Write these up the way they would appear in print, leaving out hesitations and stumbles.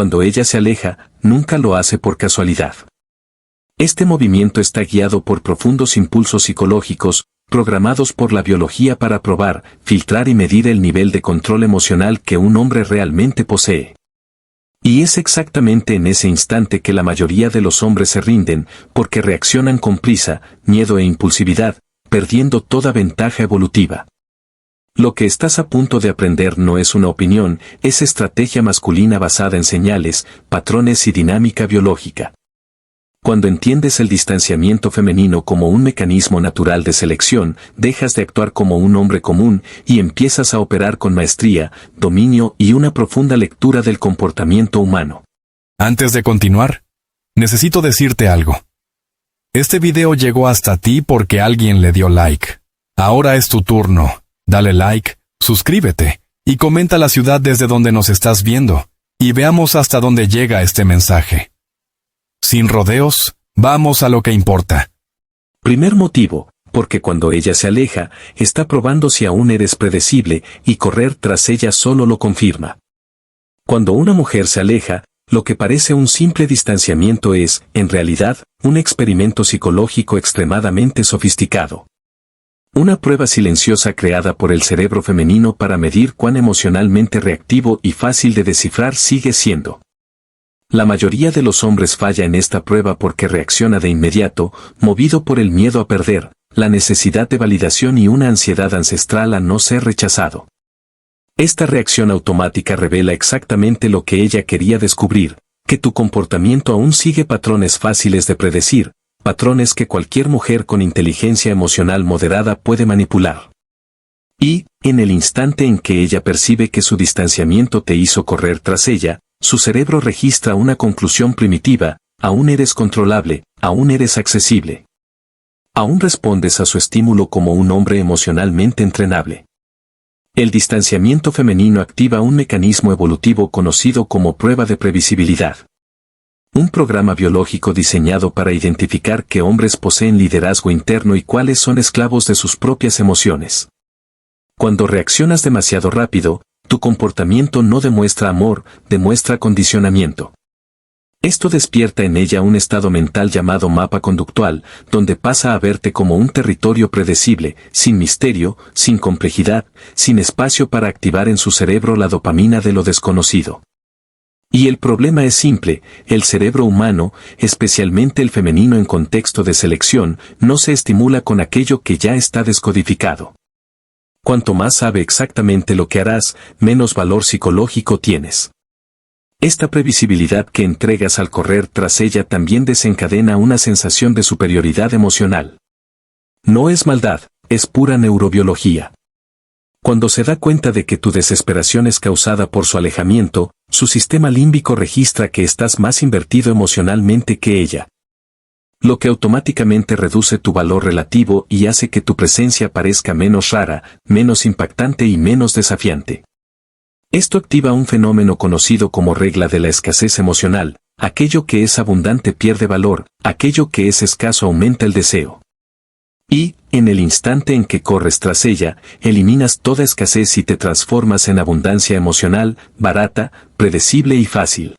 Cuando ella se aleja, nunca lo hace por casualidad. Este movimiento está guiado por profundos impulsos psicológicos, programados por la biología para probar, filtrar y medir el nivel de control emocional que un hombre realmente posee. Y es exactamente en ese instante que la mayoría de los hombres se rinden, porque reaccionan con prisa, miedo e impulsividad, perdiendo toda ventaja evolutiva. Lo que estás a punto de aprender no es una opinión, es estrategia masculina basada en señales, patrones y dinámica biológica. Cuando entiendes el distanciamiento femenino como un mecanismo natural de selección, dejas de actuar como un hombre común y empiezas a operar con maestría, dominio y una profunda lectura del comportamiento humano. Antes de continuar, necesito decirte algo. Este video llegó hasta ti porque alguien le dio like. Ahora es tu turno. Dale like, suscríbete y comenta la ciudad desde donde nos estás viendo y veamos hasta dónde llega este mensaje. Sin rodeos, vamos a lo que importa. Primer motivo, porque cuando ella se aleja, está probando si aún eres predecible y correr tras ella solo lo confirma. Cuando una mujer se aleja, lo que parece un simple distanciamiento es, en realidad, un experimento psicológico extremadamente sofisticado. Una prueba silenciosa creada por el cerebro femenino para medir cuán emocionalmente reactivo y fácil de descifrar sigue siendo. La mayoría de los hombres falla en esta prueba porque reacciona de inmediato, movido por el miedo a perder, la necesidad de validación y una ansiedad ancestral a no ser rechazado. Esta reacción automática revela exactamente lo que ella quería descubrir, que tu comportamiento aún sigue patrones fáciles de predecir, patrones que cualquier mujer con inteligencia emocional moderada puede manipular. Y, en el instante en que ella percibe que su distanciamiento te hizo correr tras ella, su cerebro registra una conclusión primitiva: aún eres controlable, aún eres accesible. Aún respondes a su estímulo como un hombre emocionalmente entrenable. El distanciamiento femenino activa un mecanismo evolutivo conocido como prueba de previsibilidad. Un programa biológico diseñado para identificar qué hombres poseen liderazgo interno y cuáles son esclavos de sus propias emociones. Cuando reaccionas demasiado rápido, tu comportamiento no demuestra amor, demuestra condicionamiento. Esto despierta en ella un estado mental llamado mapa conductual, donde pasa a verte como un territorio predecible, sin misterio, sin complejidad, sin espacio para activar en su cerebro la dopamina de lo desconocido. Y el problema es simple: el cerebro humano, especialmente el femenino en contexto de selección, no se estimula con aquello que ya está descodificado. Cuanto más sabe exactamente lo que harás, menos valor psicológico tienes. Esta previsibilidad que entregas al correr tras ella también desencadena una sensación de superioridad emocional. No es maldad, es pura neurobiología. Cuando se da cuenta de que tu desesperación es causada por su alejamiento, su sistema límbico registra que estás más invertido emocionalmente que ella. Lo que automáticamente reduce tu valor relativo y hace que tu presencia parezca menos rara, menos impactante y menos desafiante. Esto activa un fenómeno conocido como regla de la escasez emocional: aquello que es abundante pierde valor, aquello que es escaso aumenta el deseo. Y, en el instante en que corres tras ella, eliminas toda escasez y te transformas en abundancia emocional, barata, predecible y fácil.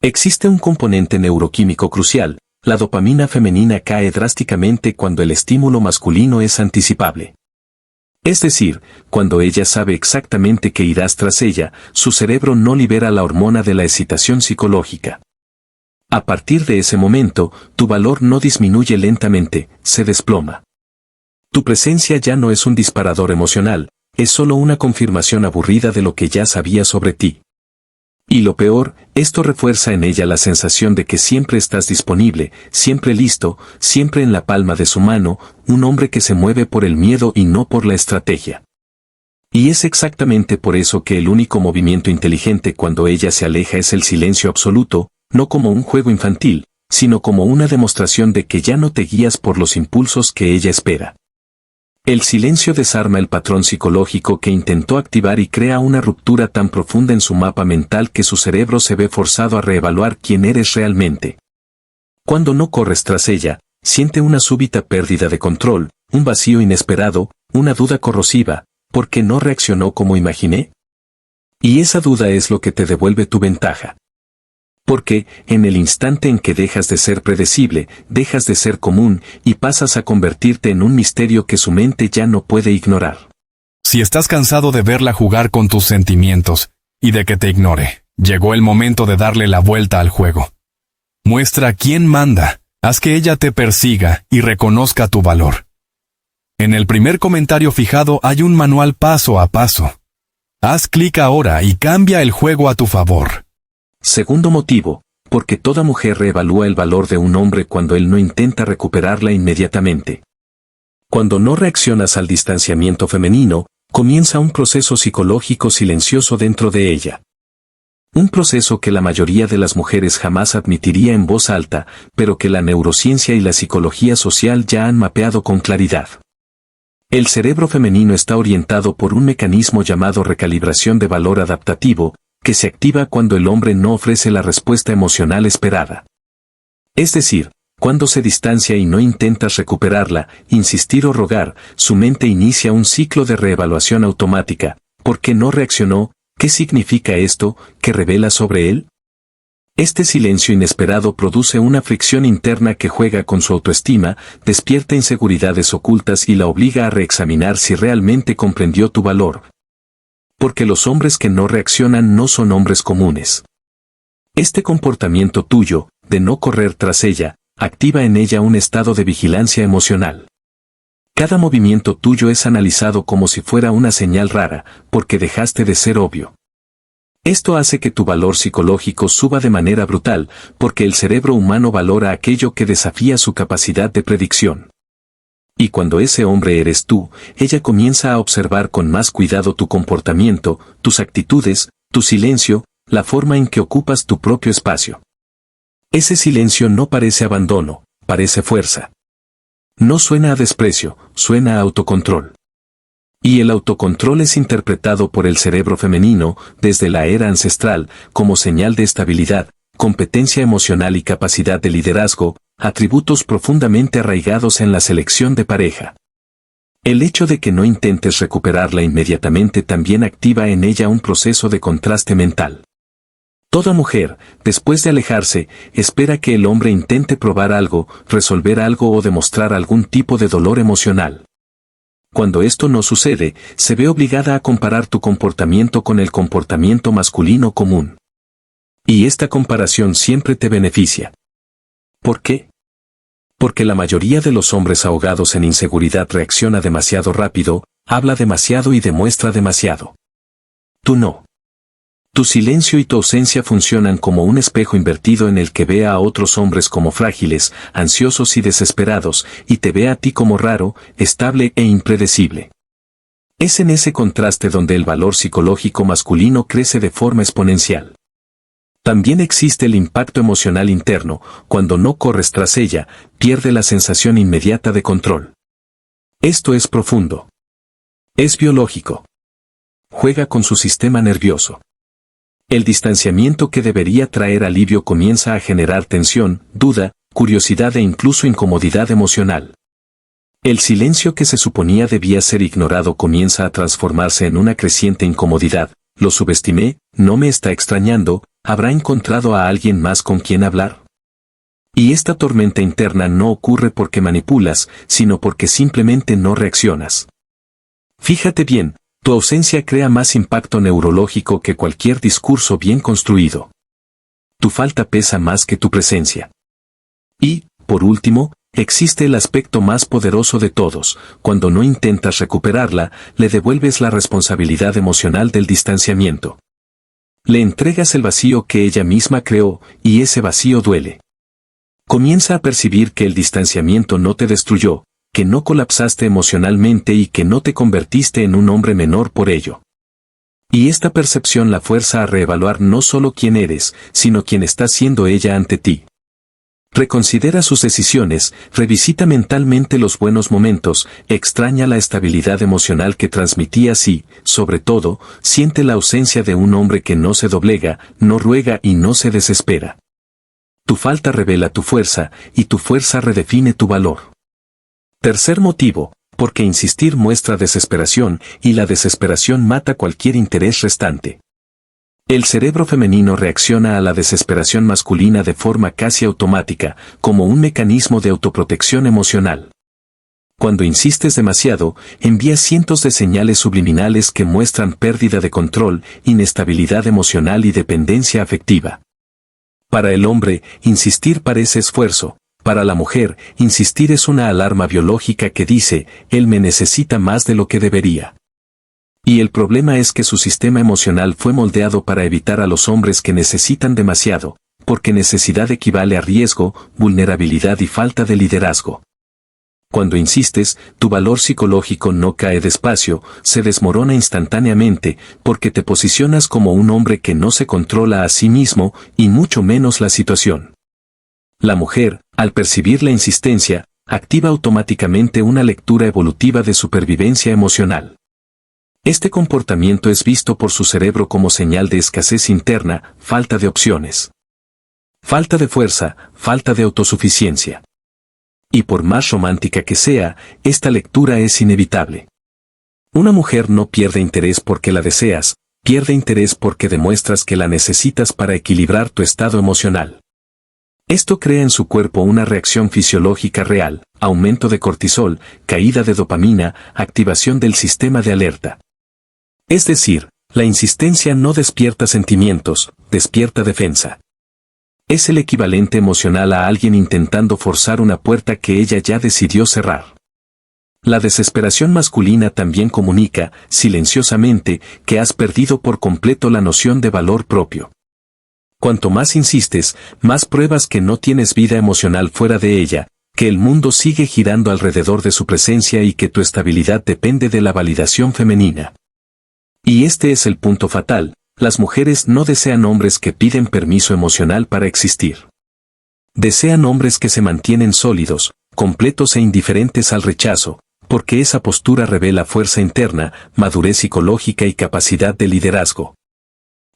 Existe un componente neuroquímico crucial: la dopamina femenina cae drásticamente cuando el estímulo masculino es anticipable. Es decir, cuando ella sabe exactamente que irás tras ella, su cerebro no libera la hormona de la excitación psicológica. A partir de ese momento, tu valor no disminuye lentamente, se desploma. Tu presencia ya no es un disparador emocional, es solo una confirmación aburrida de lo que ya sabía sobre ti. Y lo peor, esto refuerza en ella la sensación de que siempre estás disponible, siempre listo, siempre en la palma de su mano, un hombre que se mueve por el miedo y no por la estrategia. Y es exactamente por eso que el único movimiento inteligente cuando ella se aleja es el silencio absoluto, no como un juego infantil, sino como una demostración de que ya no te guías por los impulsos que ella espera. El silencio desarma el patrón psicológico que intentó activar y crea una ruptura tan profunda en su mapa mental que su cerebro se ve forzado a reevaluar quién eres realmente. Cuando no corres tras ella, siente una súbita pérdida de control, un vacío inesperado, una duda corrosiva: ¿por qué no reaccionó como imaginé? Y esa duda es lo que te devuelve tu ventaja. Porque, en el instante en que dejas de ser predecible, dejas de ser común y pasas a convertirte en un misterio que su mente ya no puede ignorar. Si estás cansado de verla jugar con tus sentimientos y de que te ignore, llegó el momento de darle la vuelta al juego. Muestra quién manda, haz que ella te persiga y reconozca tu valor. En el primer comentario fijado hay un manual paso a paso. Haz clic ahora y cambia el juego a tu favor. Segundo motivo, porque toda mujer reevalúa el valor de un hombre cuando él no intenta recuperarla inmediatamente. Cuando no reaccionas al distanciamiento femenino, comienza un proceso psicológico silencioso dentro de ella. Un proceso que la mayoría de las mujeres jamás admitiría en voz alta, pero que la neurociencia y la psicología social ya han mapeado con claridad. El cerebro femenino está orientado por un mecanismo llamado recalibración de valor adaptativo, que se activa cuando el hombre no ofrece la respuesta emocional esperada. Es decir, cuando se distancia y no intentas recuperarla, insistir o rogar, su mente inicia un ciclo de reevaluación automática. ¿Por qué no reaccionó? ¿Qué significa esto? ¿Qué revela sobre él? Este silencio inesperado produce una fricción interna que juega con su autoestima, despierta inseguridades ocultas y la obliga a reexaminar si realmente comprendió tu valor. Porque los hombres que no reaccionan no son hombres comunes. Este comportamiento tuyo, de no correr tras ella, activa en ella un estado de vigilancia emocional. Cada movimiento tuyo es analizado como si fuera una señal rara, porque dejaste de ser obvio. Esto hace que tu valor psicológico suba de manera brutal, porque el cerebro humano valora aquello que desafía su capacidad de predicción. Y cuando ese hombre eres tú, ella comienza a observar con más cuidado tu comportamiento, tus actitudes, tu silencio, la forma en que ocupas tu propio espacio. Ese silencio no parece abandono, parece fuerza. No suena a desprecio, suena a autocontrol. Y el autocontrol es interpretado por el cerebro femenino, desde la era ancestral, como señal de estabilidad, competencia emocional y capacidad de liderazgo, atributos profundamente arraigados en la selección de pareja. El hecho de que no intentes recuperarla inmediatamente también activa en ella un proceso de contraste mental. Toda mujer, después de alejarse, espera que el hombre intente probar algo, resolver algo o demostrar algún tipo de dolor emocional. Cuando esto no sucede, se ve obligada a comparar tu comportamiento con el comportamiento masculino común. Y esta comparación siempre te beneficia. ¿Por qué? Porque la mayoría de los hombres ahogados en inseguridad reacciona demasiado rápido, habla demasiado y demuestra demasiado. Tú no. Tu silencio y tu ausencia funcionan como un espejo invertido en el que ve a otros hombres como frágiles, ansiosos y desesperados, y te ve a ti como raro, estable e impredecible. Es en ese contraste donde el valor psicológico masculino crece de forma exponencial. También existe el impacto emocional interno, cuando no corres tras ella, pierde la sensación inmediata de control. Esto es profundo. Es biológico. Juega con su sistema nervioso. El distanciamiento que debería traer alivio comienza a generar tensión, duda, curiosidad e incluso incomodidad emocional. El silencio que se suponía debía ser ignorado comienza a transformarse en una creciente incomodidad. Lo subestimé, no me está extrañando, ¿habrá encontrado a alguien más con quien hablar? Y esta tormenta interna no ocurre porque manipulas, sino porque simplemente no reaccionas. Fíjate bien. Tu ausencia crea más impacto neurológico que cualquier discurso bien construido. Tu falta pesa más que tu presencia. Y, por último, existe el aspecto más poderoso de todos. Cuando no intentas recuperarla, le devuelves la responsabilidad emocional del distanciamiento. Le entregas el vacío que ella misma creó, y ese vacío duele. Comienza a percibir que el distanciamiento no te destruyó, que no colapsaste emocionalmente y que no te convertiste en un hombre menor por ello. Y esta percepción la fuerza a reevaluar no solo quién eres, sino quién está siendo ella ante ti. Reconsidera sus decisiones, revisita mentalmente los buenos momentos, extraña la estabilidad emocional que transmitías y, sobre todo, siente la ausencia de un hombre que no se doblega, no ruega y no se desespera. Tu falta revela tu fuerza, y tu fuerza redefine tu valor. Tercer motivo, porque insistir muestra desesperación, y la desesperación mata cualquier interés restante. El cerebro femenino reacciona a la desesperación masculina de forma casi automática, como un mecanismo de autoprotección emocional. Cuando insistes demasiado, envías cientos de señales subliminales que muestran pérdida de control, inestabilidad emocional y dependencia afectiva. Para el hombre, insistir parece esfuerzo. Para la mujer, insistir es una alarma biológica que dice, él me necesita más de lo que debería. Y el problema es que su sistema emocional fue moldeado para evitar a los hombres que necesitan demasiado, porque necesidad equivale a riesgo, vulnerabilidad y falta de liderazgo. Cuando insistes, tu valor psicológico no cae despacio, se desmorona instantáneamente, porque te posicionas como un hombre que no se controla a sí mismo, y mucho menos la situación. La mujer, al percibir la insistencia, activa automáticamente una lectura evolutiva de supervivencia emocional. Este comportamiento es visto por su cerebro como señal de escasez interna, falta de opciones. Falta de fuerza, falta de autosuficiencia. Y por más romántica que sea, esta lectura es inevitable. Una mujer no pierde interés porque la deseas, pierde interés porque demuestras que la necesitas para equilibrar tu estado emocional. Esto crea en su cuerpo una reacción fisiológica real, aumento de cortisol, caída de dopamina, activación del sistema de alerta. Es decir, la insistencia no despierta sentimientos, despierta defensa. Es el equivalente emocional a alguien intentando forzar una puerta que ella ya decidió cerrar. La desesperación masculina también comunica, silenciosamente, que has perdido por completo la noción de valor propio. Cuanto más insistes, más pruebas que no tienes vida emocional fuera de ella, que el mundo sigue girando alrededor de su presencia y que tu estabilidad depende de la validación femenina. Y este es el punto fatal, las mujeres no desean hombres que piden permiso emocional para existir. Desean hombres que se mantienen sólidos, completos e indiferentes al rechazo, porque esa postura revela fuerza interna, madurez psicológica y capacidad de liderazgo.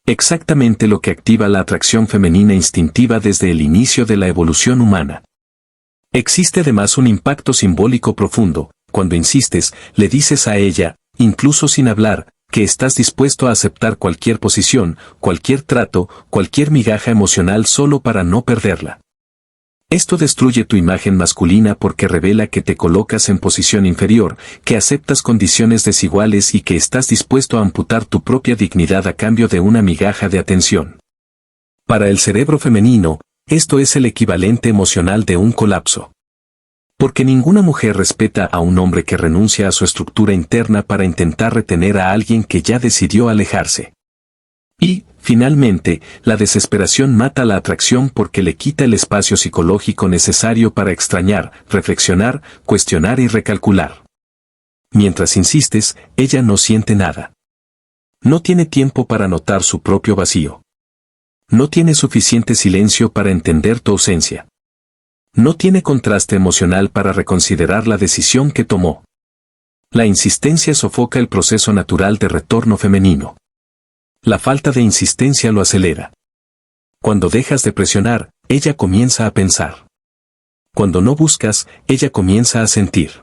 Exactamente lo que activa la atracción femenina instintiva desde el inicio de la evolución humana. Existe además un impacto simbólico profundo, cuando insistes, le dices a ella, incluso sin hablar, que estás dispuesto a aceptar cualquier posición, cualquier trato, cualquier migaja emocional solo para no perderla. Esto destruye tu imagen masculina porque revela que te colocas en posición inferior, que aceptas condiciones desiguales y que estás dispuesto a amputar tu propia dignidad a cambio de una migaja de atención. Para el cerebro femenino, esto es el equivalente emocional de un colapso. Porque ninguna mujer respeta a un hombre que renuncia a su estructura interna para intentar retener a alguien que ya decidió alejarse. Y, finalmente, la desesperación mata la atracción porque le quita el espacio psicológico necesario para extrañar, reflexionar, cuestionar y recalcular. Mientras insistes, ella no siente nada. No tiene tiempo para notar su propio vacío. No tiene suficiente silencio para entender tu ausencia. No tiene contraste emocional para reconsiderar la decisión que tomó. La insistencia sofoca el proceso natural de retorno femenino. La falta de insistencia lo acelera. Cuando dejas de presionar, ella comienza a pensar. Cuando no buscas, ella comienza a sentir.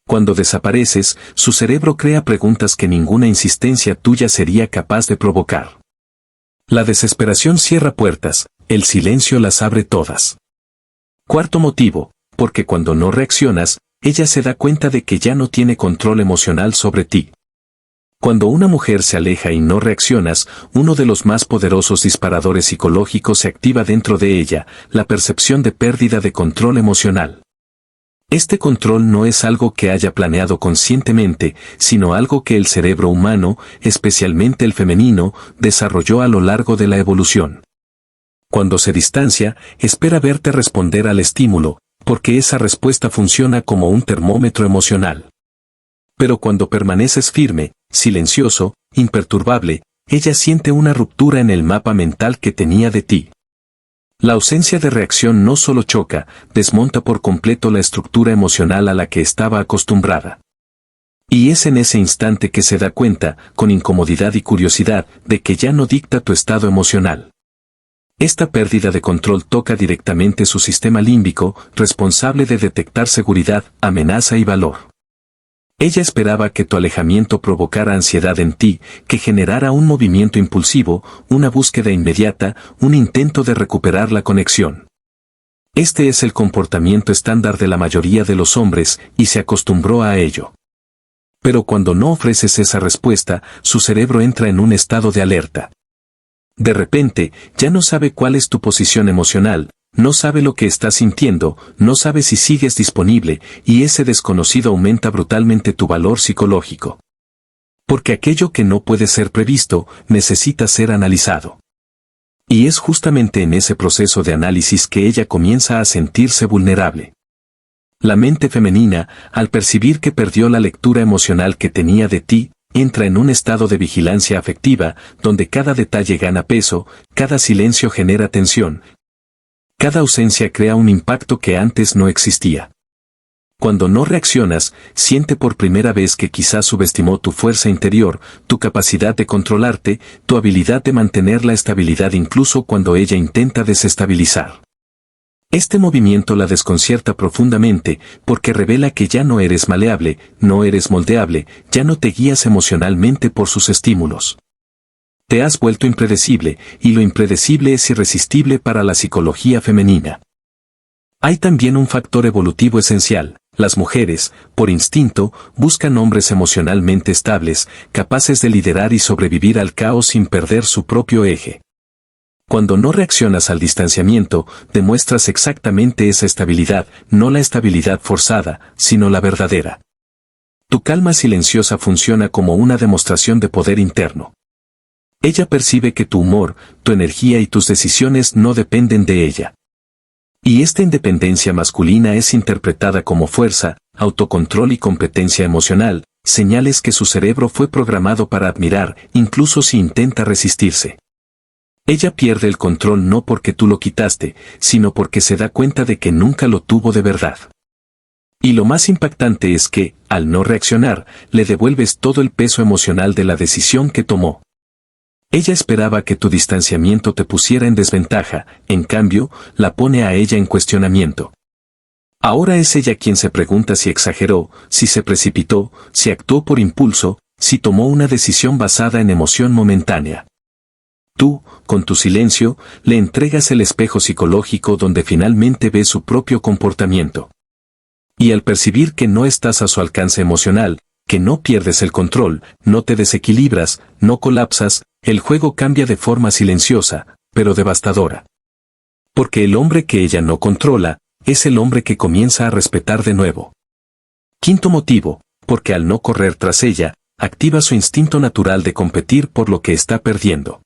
Cuando desapareces, su cerebro crea preguntas que ninguna insistencia tuya sería capaz de provocar. La desesperación cierra puertas, el silencio las abre todas. Cuarto motivo, porque cuando no reaccionas, ella se da cuenta de que ya no tiene control emocional sobre ti. Cuando una mujer se aleja y no reaccionas, uno de los más poderosos disparadores psicológicos se activa dentro de ella, la percepción de pérdida de control emocional. Este control no es algo que haya planeado conscientemente, sino algo que el cerebro humano, especialmente el femenino, desarrolló a lo largo de la evolución. Cuando se distancia, espera verte responder al estímulo, porque esa respuesta funciona como un termómetro emocional. Pero cuando permaneces firme, silencioso, imperturbable, ella siente una ruptura en el mapa mental que tenía de ti. La ausencia de reacción no solo choca, desmonta por completo la estructura emocional a la que estaba acostumbrada. Y es en ese instante que se da cuenta, con incomodidad y curiosidad, de que ya no dicta tu estado emocional. Esta pérdida de control toca directamente su sistema límbico, responsable de detectar seguridad, amenaza y valor. Ella esperaba que tu alejamiento provocara ansiedad en ti, que generara un movimiento impulsivo, una búsqueda inmediata, un intento de recuperar la conexión. Este es el comportamiento estándar de la mayoría de los hombres, y se acostumbró a ello. Pero cuando no ofreces esa respuesta, su cerebro entra en un estado de alerta. De repente, ya no sabe cuál es tu posición emocional, no sabe lo que estás sintiendo, no sabe si sigues disponible, y ese desconocido aumenta brutalmente tu valor psicológico. Porque aquello que no puede ser previsto, necesita ser analizado. Y es justamente en ese proceso de análisis que ella comienza a sentirse vulnerable. La mente femenina, al percibir que perdió la lectura emocional que tenía de ti, entra en un estado de vigilancia afectiva, donde cada detalle gana peso, cada silencio genera tensión, cada ausencia crea un impacto que antes no existía. Cuando no reaccionas, siente por primera vez que quizás subestimó tu fuerza interior, tu capacidad de controlarte, tu habilidad de mantener la estabilidad incluso cuando ella intenta desestabilizar. Este movimiento la desconcierta profundamente, porque revela que ya no eres maleable, no eres moldeable, ya no te guías emocionalmente por sus estímulos. Te has vuelto impredecible, y lo impredecible es irresistible para la psicología femenina. Hay también un factor evolutivo esencial. Las mujeres, por instinto, buscan hombres emocionalmente estables, capaces de liderar y sobrevivir al caos sin perder su propio eje. Cuando no reaccionas al distanciamiento, demuestras exactamente esa estabilidad, no la estabilidad forzada, sino la verdadera. Tu calma silenciosa funciona como una demostración de poder interno. Ella percibe que tu humor, tu energía y tus decisiones no dependen de ella. Y esta independencia masculina es interpretada como fuerza, autocontrol y competencia emocional, señales que su cerebro fue programado para admirar, incluso si intenta resistirse. Ella pierde el control no porque tú lo quitaste, sino porque se da cuenta de que nunca lo tuvo de verdad. Y lo más impactante es que, al no reaccionar, le devuelves todo el peso emocional de la decisión que tomó. Ella esperaba que tu distanciamiento te pusiera en desventaja, en cambio, la pone a ella en cuestionamiento. Ahora es ella quien se pregunta si exageró, si se precipitó, si actuó por impulso, si tomó una decisión basada en emoción momentánea. Tú, con tu silencio, le entregas el espejo psicológico donde finalmente ve su propio comportamiento. Y al percibir que no estás a su alcance emocional, que no pierdes el control, no te desequilibras, no colapsas, el juego cambia de forma silenciosa, pero devastadora. Porque el hombre que ella no controla, es el hombre que comienza a respetar de nuevo. Quinto motivo, porque al no correr tras ella, activa su instinto natural de competir por lo que está perdiendo.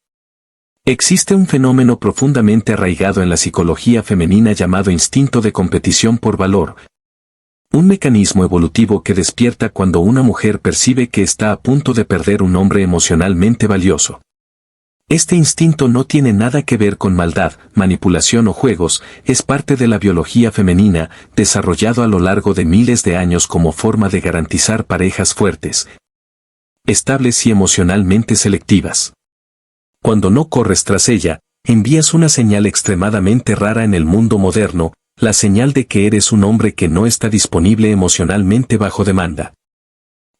Existe un fenómeno profundamente arraigado en la psicología femenina llamado instinto de competición por valor. Un mecanismo evolutivo que despierta cuando una mujer percibe que está a punto de perder un hombre emocionalmente valioso. Este instinto no tiene nada que ver con maldad, manipulación o juegos, es parte de la biología femenina, desarrollado a lo largo de miles de años como forma de garantizar parejas fuertes, estables y emocionalmente selectivas. Cuando no corres tras ella, envías una señal extremadamente rara en el mundo moderno, la señal de que eres un hombre que no está disponible emocionalmente bajo demanda.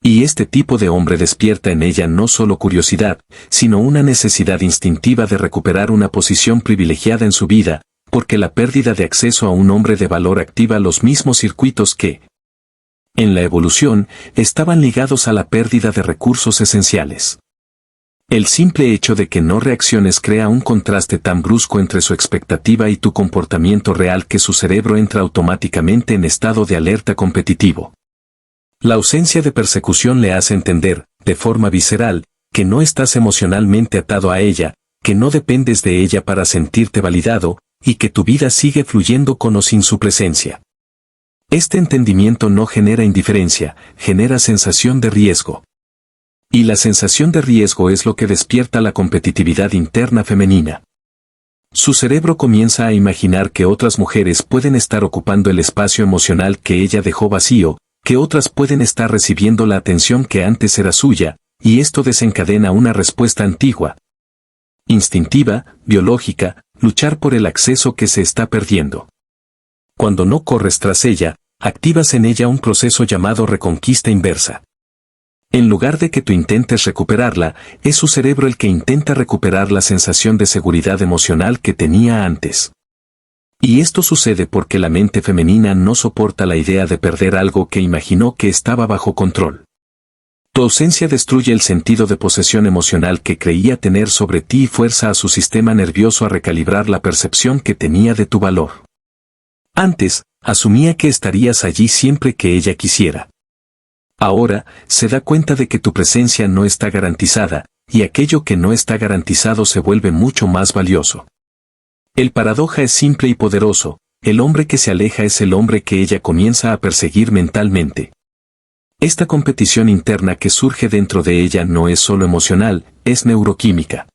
Y este tipo de hombre despierta en ella no solo curiosidad, sino una necesidad instintiva de recuperar una posición privilegiada en su vida, porque la pérdida de acceso a un hombre de valor activa los mismos circuitos que, en la evolución, estaban ligados a la pérdida de recursos esenciales. El simple hecho de que no reacciones crea un contraste tan brusco entre su expectativa y tu comportamiento real que su cerebro entra automáticamente en estado de alerta competitivo. La ausencia de persecución le hace entender, de forma visceral, que no estás emocionalmente atado a ella, que no dependes de ella para sentirte validado, y que tu vida sigue fluyendo con o sin su presencia. Este entendimiento no genera indiferencia, genera sensación de riesgo. Y la sensación de riesgo es lo que despierta la competitividad interna femenina. Su cerebro comienza a imaginar que otras mujeres pueden estar ocupando el espacio emocional que ella dejó vacío, que otras pueden estar recibiendo la atención que antes era suya, y esto desencadena una respuesta antigua, instintiva, biológica, luchar por el acceso que se está perdiendo. Cuando no corres tras ella, activas en ella un proceso llamado reconquista inversa. En lugar de que tú intentes recuperarla, es su cerebro el que intenta recuperar la sensación de seguridad emocional que tenía antes. Y esto sucede porque la mente femenina no soporta la idea de perder algo que imaginó que estaba bajo control. Tu ausencia destruye el sentido de posesión emocional que creía tener sobre ti y fuerza a su sistema nervioso a recalibrar la percepción que tenía de tu valor. Antes, asumía que estarías allí siempre que ella quisiera. Ahora, se da cuenta de que tu presencia no está garantizada, y aquello que no está garantizado se vuelve mucho más valioso. El paradoja es simple y poderoso: el hombre que se aleja es el hombre que ella comienza a perseguir mentalmente. Esta competición interna que surge dentro de ella no es solo emocional, es neuroquímica.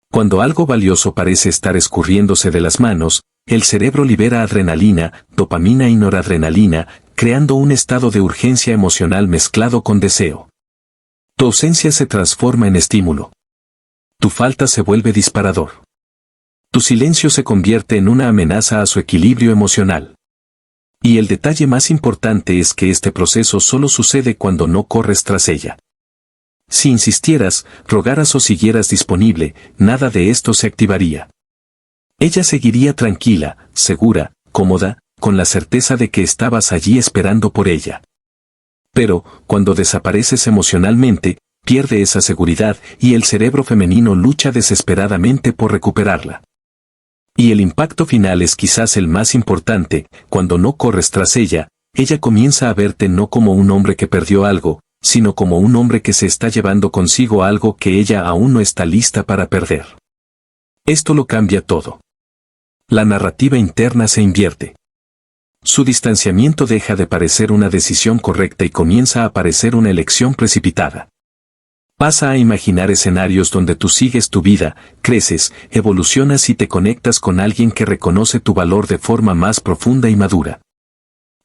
Cuando algo valioso parece estar escurriéndose de las manos, el cerebro libera adrenalina, dopamina y noradrenalina, creando un estado de urgencia emocional mezclado con deseo. Tu ausencia se transforma en estímulo. Tu falta se vuelve disparador. Tu silencio se convierte en una amenaza a su equilibrio emocional. Y el detalle más importante es que este proceso solo sucede cuando no corres tras ella. Si insistieras, rogaras o siguieras disponible, nada de esto se activaría. Ella seguiría tranquila, segura, cómoda, con la certeza de que estabas allí esperando por ella. Pero, cuando desapareces emocionalmente, pierde esa seguridad y el cerebro femenino lucha desesperadamente por recuperarla. Y el impacto final es quizás el más importante: cuando no corres tras ella, ella comienza a verte no como un hombre que perdió algo, sino como un hombre que se está llevando consigo algo que ella aún no está lista para perder. Esto lo cambia todo. La narrativa interna se invierte. Su distanciamiento deja de parecer una decisión correcta y comienza a parecer una elección precipitada. Pasa a imaginar escenarios donde tú sigues tu vida, creces, evolucionas y te conectas con alguien que reconoce tu valor de forma más profunda y madura.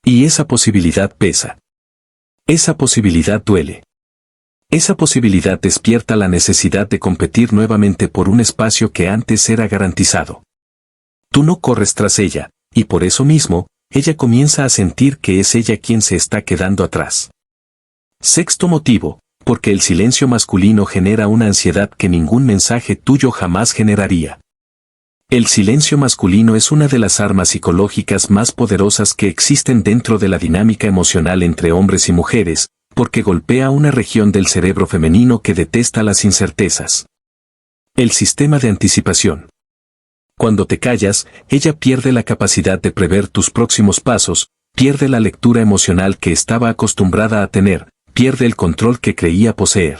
Y esa posibilidad pesa. Esa posibilidad duele. Esa posibilidad despierta la necesidad de competir nuevamente por un espacio que antes era garantizado. Tú no corres tras ella, y por eso mismo, ella comienza a sentir que es ella quien se está quedando atrás. Sexto motivo: porque el silencio masculino genera una ansiedad que ningún mensaje tuyo jamás generaría. El silencio masculino es una de las armas psicológicas más poderosas que existen dentro de la dinámica emocional entre hombres y mujeres, porque golpea una región del cerebro femenino que detesta las incertezas. El sistema de anticipación. Cuando te callas, ella pierde la capacidad de prever tus próximos pasos, pierde la lectura emocional que estaba acostumbrada a tener, pierde el control que creía poseer.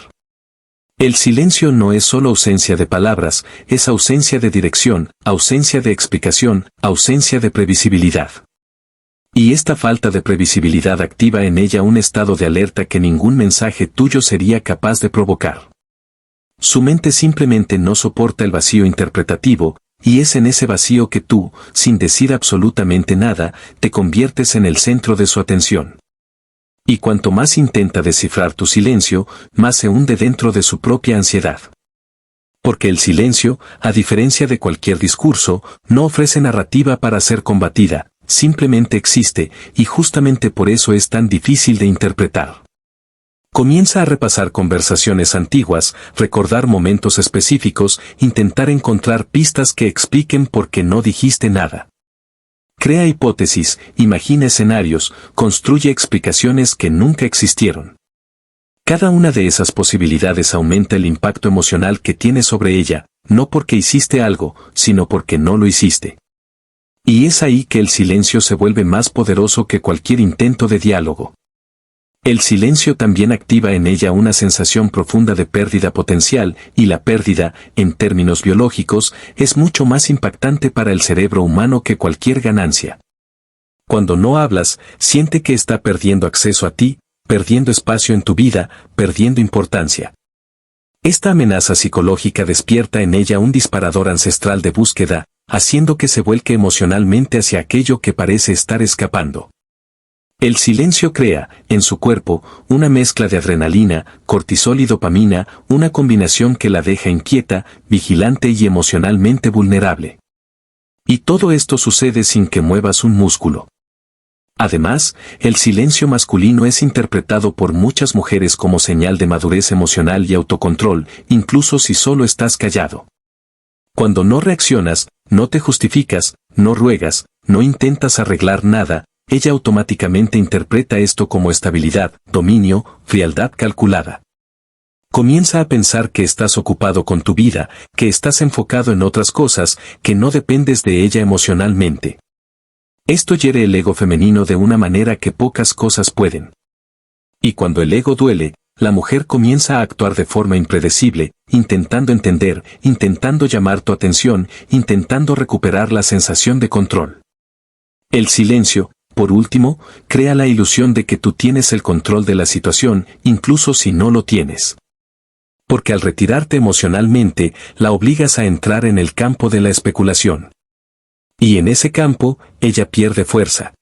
El silencio no es solo ausencia de palabras, es ausencia de dirección, ausencia de explicación, ausencia de previsibilidad. Y esta falta de previsibilidad activa en ella un estado de alerta que ningún mensaje tuyo sería capaz de provocar. Su mente simplemente no soporta el vacío interpretativo, y es en ese vacío que tú, sin decir absolutamente nada, te conviertes en el centro de su atención. Y cuanto más intenta descifrar tu silencio, más se hunde dentro de su propia ansiedad. Porque el silencio, a diferencia de cualquier discurso, no ofrece narrativa para ser combatida, simplemente existe, y justamente por eso es tan difícil de interpretar. Comienza a repasar conversaciones antiguas, recordar momentos específicos, intentar encontrar pistas que expliquen por qué no dijiste nada. Crea hipótesis, imagina escenarios, construye explicaciones que nunca existieron. Cada una de esas posibilidades aumenta el impacto emocional que tienes sobre ella, no porque hiciste algo, sino porque no lo hiciste. Y es ahí que el silencio se vuelve más poderoso que cualquier intento de diálogo. El silencio también activa en ella una sensación profunda de pérdida potencial, y la pérdida, en términos biológicos, es mucho más impactante para el cerebro humano que cualquier ganancia. Cuando no hablas, siente que está perdiendo acceso a ti, perdiendo espacio en tu vida, perdiendo importancia. Esta amenaza psicológica despierta en ella un disparador ancestral de búsqueda, haciendo que se vuelque emocionalmente hacia aquello que parece estar escapando. El silencio crea, en su cuerpo, una mezcla de adrenalina, cortisol y dopamina, una combinación que la deja inquieta, vigilante y emocionalmente vulnerable. Y todo esto sucede sin que muevas un músculo. Además, el silencio masculino es interpretado por muchas mujeres como señal de madurez emocional y autocontrol, incluso si solo estás callado. Cuando no reaccionas, no te justificas, no ruegas, no intentas arreglar nada, ella automáticamente interpreta esto como estabilidad, dominio, frialdad calculada. Comienza a pensar que estás ocupado con tu vida, que estás enfocado en otras cosas, que no dependes de ella emocionalmente. Esto hiere el ego femenino de una manera que pocas cosas pueden. Y cuando el ego duele, la mujer comienza a actuar de forma impredecible, intentando entender, intentando llamar tu atención, intentando recuperar la sensación de control. El silencio, por último, crea la ilusión de que tú tienes el control de la situación, incluso si no lo tienes. Porque al retirarte emocionalmente, la obligas a entrar en el campo de la especulación. Y en ese campo, ella pierde fuerza.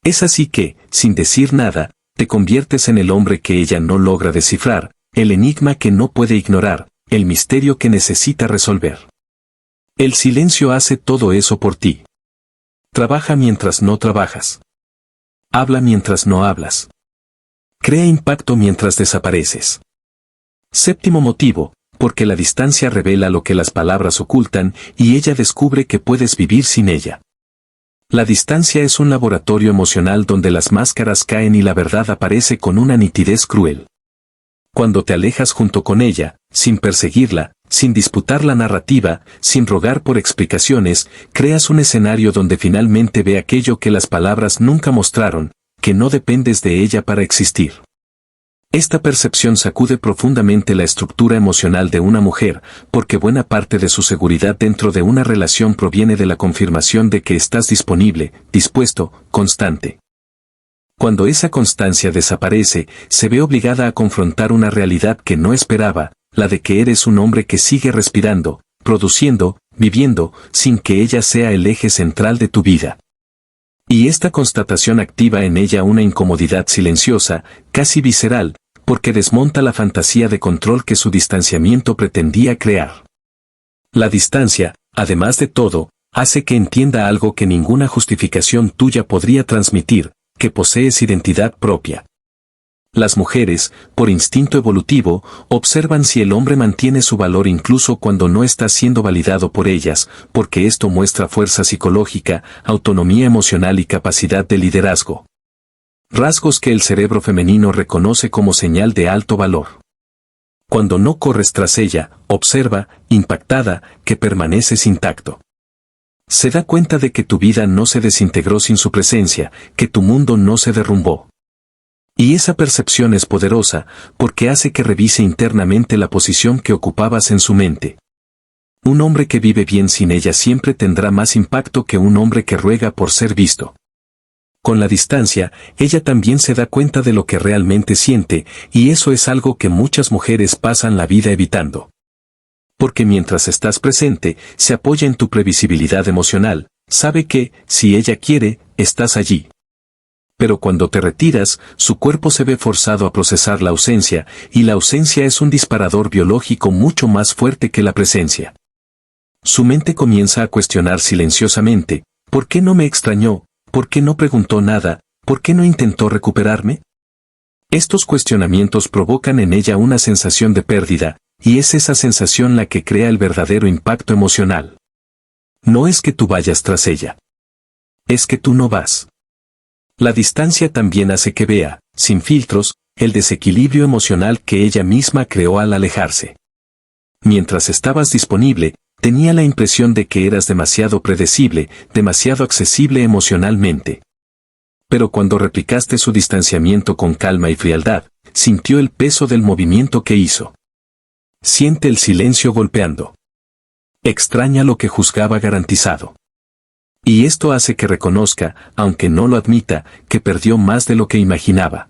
Es así que, sin decir nada, te conviertes en el hombre que ella no logra descifrar, el enigma que no puede ignorar, el misterio que necesita resolver. El silencio hace todo eso por ti. Trabaja mientras no trabajas. Habla mientras no hablas. Crea impacto mientras desapareces. Séptimo motivo, porque la distancia revela lo que las palabras ocultan y ella descubre que puedes vivir sin ella. La distancia es un laboratorio emocional donde las máscaras caen y la verdad aparece con una nitidez cruel. Cuando te alejas junto con ella, sin perseguirla, sin disputar la narrativa, sin rogar por explicaciones, creas un escenario donde finalmente ve aquello que las palabras nunca mostraron, que no dependes de ella para existir. Esta percepción sacude profundamente la estructura emocional de una mujer, porque buena parte de su seguridad dentro de una relación proviene de la confirmación de que estás disponible, dispuesto, constante. Cuando esa constancia desaparece, se ve obligada a confrontar una realidad que no esperaba, la de que eres un hombre que sigue respirando, produciendo, viviendo, sin que ella sea el eje central de tu vida. Y esta constatación activa en ella una incomodidad silenciosa, casi visceral, porque desmonta la fantasía de control que su distanciamiento pretendía crear. La distancia, además de todo, hace que entienda algo que ninguna justificación tuya podría transmitir, que posees identidad propia. Las mujeres, por instinto evolutivo, observan si el hombre mantiene su valor incluso cuando no está siendo validado por ellas, porque esto muestra fuerza psicológica, autonomía emocional y capacidad de liderazgo. Rasgos que el cerebro femenino reconoce como señal de alto valor. Cuando no corres tras ella, observa, impactada, que permaneces intacto. Se da cuenta de que tu vida no se desintegró sin su presencia, que tu mundo no se derrumbó. Y esa percepción es poderosa, porque hace que revise internamente la posición que ocupabas en su mente. Un hombre que vive bien sin ella siempre tendrá más impacto que un hombre que ruega por ser visto. Con la distancia, ella también se da cuenta de lo que realmente siente, y eso es algo que muchas mujeres pasan la vida evitando. Porque mientras estás presente, se apoya en tu previsibilidad emocional, sabe que, si ella quiere, estás allí. Pero cuando te retiras, su cuerpo se ve forzado a procesar la ausencia, y la ausencia es un disparador biológico mucho más fuerte que la presencia. Su mente comienza a cuestionar silenciosamente, ¿por qué no me extrañó? ¿Por qué no preguntó nada? ¿Por qué no intentó recuperarme? Estos cuestionamientos provocan en ella una sensación de pérdida, y es esa sensación la que crea el verdadero impacto emocional. No es que tú vayas tras ella. Es que tú no vas. La distancia también hace que vea, sin filtros, el desequilibrio emocional que ella misma creó al alejarse. Mientras estabas disponible, tenía la impresión de que eras demasiado predecible, demasiado accesible emocionalmente. Pero cuando replicaste su distanciamiento con calma y frialdad, sintió el peso del movimiento que hizo. Siente el silencio golpeando. Extraña lo que juzgaba garantizado. Y esto hace que reconozca, aunque no lo admita, que perdió más de lo que imaginaba.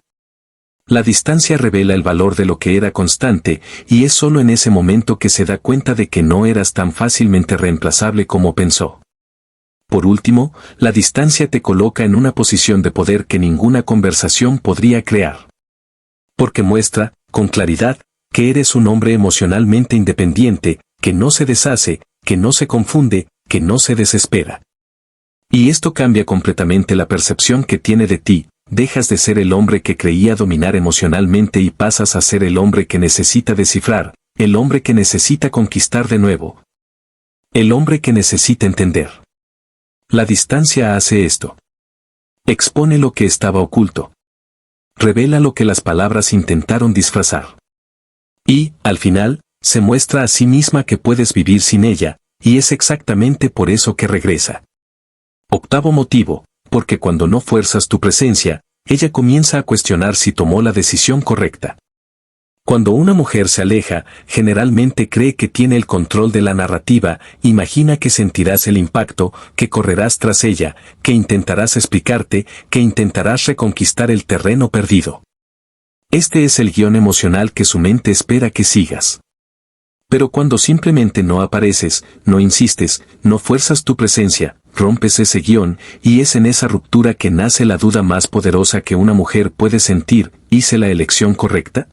La distancia revela el valor de lo que era constante, y es solo en ese momento que se da cuenta de que no eras tan fácilmente reemplazable como pensó. Por último, la distancia te coloca en una posición de poder que ninguna conversación podría crear. Porque muestra, con claridad, que eres un hombre emocionalmente independiente, que no se deshace, que no se confunde, que no se desespera. Y esto cambia completamente la percepción que tiene de ti, dejas de ser el hombre que creía dominar emocionalmente y pasas a ser el hombre que necesita descifrar, el hombre que necesita conquistar de nuevo. El hombre que necesita entender. La distancia hace esto. Expone lo que estaba oculto. Revela lo que las palabras intentaron disfrazar. Y, al final, se muestra a sí misma que puedes vivir sin ella, y es exactamente por eso que regresa. Octavo motivo, porque cuando no fuerzas tu presencia, ella comienza a cuestionar si tomó la decisión correcta. Cuando una mujer se aleja, generalmente cree que tiene el control de la narrativa, imagina que sentirás el impacto, que correrás tras ella, que intentarás explicarte, que intentarás reconquistar el terreno perdido. Este es el guión emocional que su mente espera que sigas. Pero cuando simplemente no apareces, no insistes, no fuerzas tu presencia, rompes ese guión, y es en esa ruptura que nace la duda más poderosa que una mujer puede sentir: ¿hice la elección correcta?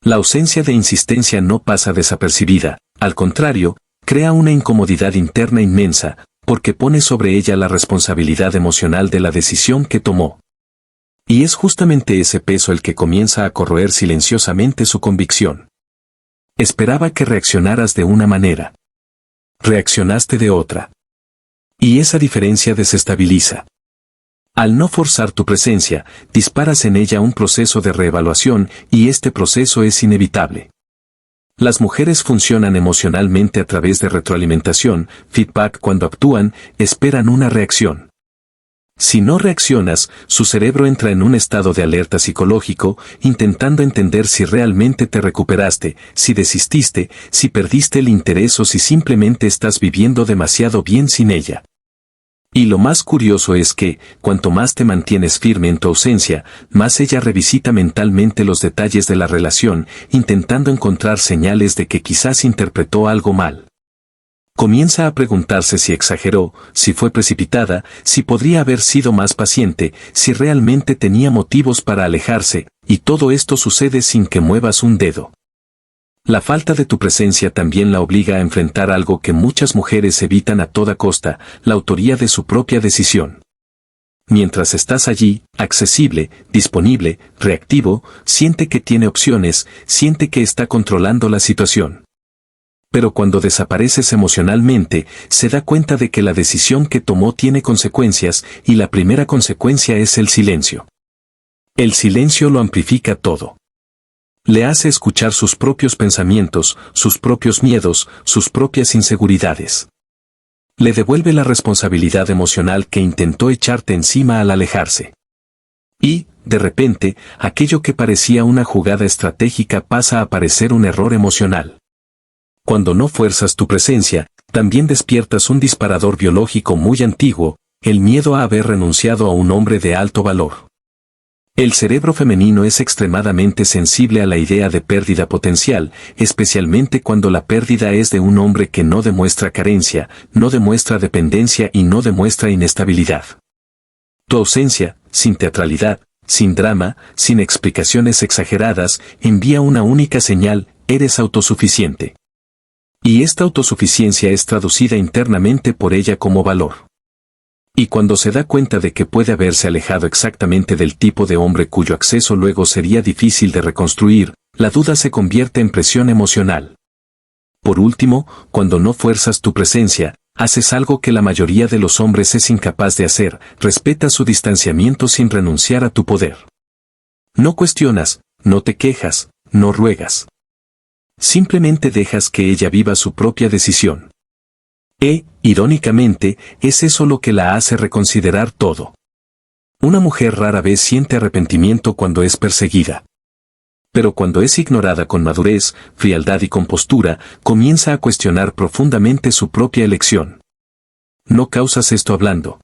La ausencia de insistencia no pasa desapercibida, al contrario, crea una incomodidad interna inmensa, porque pone sobre ella la responsabilidad emocional de la decisión que tomó. Y es justamente ese peso el que comienza a corroer silenciosamente su convicción. Esperaba que reaccionaras de una manera. Reaccionaste de otra. Y esa diferencia desestabiliza. Al no forzar tu presencia, disparas en ella un proceso de reevaluación, y este proceso es inevitable. Las mujeres funcionan emocionalmente a través de retroalimentación, feedback. Cuando actúan, esperan una reacción. Si no reaccionas, su cerebro entra en un estado de alerta psicológico, intentando entender si realmente te recuperaste, si desististe, si perdiste el interés o si simplemente estás viviendo demasiado bien sin ella. Y lo más curioso es que, cuanto más te mantienes firme en tu ausencia, más ella revisita mentalmente los detalles de la relación, intentando encontrar señales de que quizás interpretó algo mal. Comienza a preguntarse si exageró, si fue precipitada, si podría haber sido más paciente, si realmente tenía motivos para alejarse, y todo esto sucede sin que muevas un dedo. La falta de tu presencia también la obliga a enfrentar algo que muchas mujeres evitan a toda costa: la autoría de su propia decisión. Mientras estás allí, accesible, disponible, reactivo, siente que tiene opciones, siente que está controlando la situación. Pero cuando desapareces emocionalmente, se da cuenta de que la decisión que tomó tiene consecuencias, y la primera consecuencia es el silencio. El silencio lo amplifica todo. Le hace escuchar sus propios pensamientos, sus propios miedos, sus propias inseguridades. Le devuelve la responsabilidad emocional que intentó echarte encima al alejarse. Y, de repente, aquello que parecía una jugada estratégica pasa a parecer un error emocional. Cuando no fuerzas tu presencia, también despiertas un disparador biológico muy antiguo: el miedo a haber renunciado a un hombre de alto valor. El cerebro femenino es extremadamente sensible a la idea de pérdida potencial, especialmente cuando la pérdida es de un hombre que no demuestra carencia, no demuestra dependencia y no demuestra inestabilidad. Tu ausencia, sin teatralidad, sin drama, sin explicaciones exageradas, envía una única señal: eres autosuficiente. Y esta autosuficiencia es traducida internamente por ella como valor. Y cuando se da cuenta de que puede haberse alejado exactamente del tipo de hombre cuyo acceso luego sería difícil de reconstruir, la duda se convierte en presión emocional. Por último, cuando no fuerzas tu presencia, haces algo que la mayoría de los hombres es incapaz de hacer: respetas su distanciamiento sin renunciar a tu poder. No cuestionas, no te quejas, no ruegas. Simplemente dejas que ella viva su propia decisión. Irónicamente, es eso lo que la hace reconsiderar todo. Una mujer rara vez siente arrepentimiento cuando es perseguida. Pero cuando es ignorada con madurez, frialdad y compostura, comienza a cuestionar profundamente su propia elección. No causas esto hablando.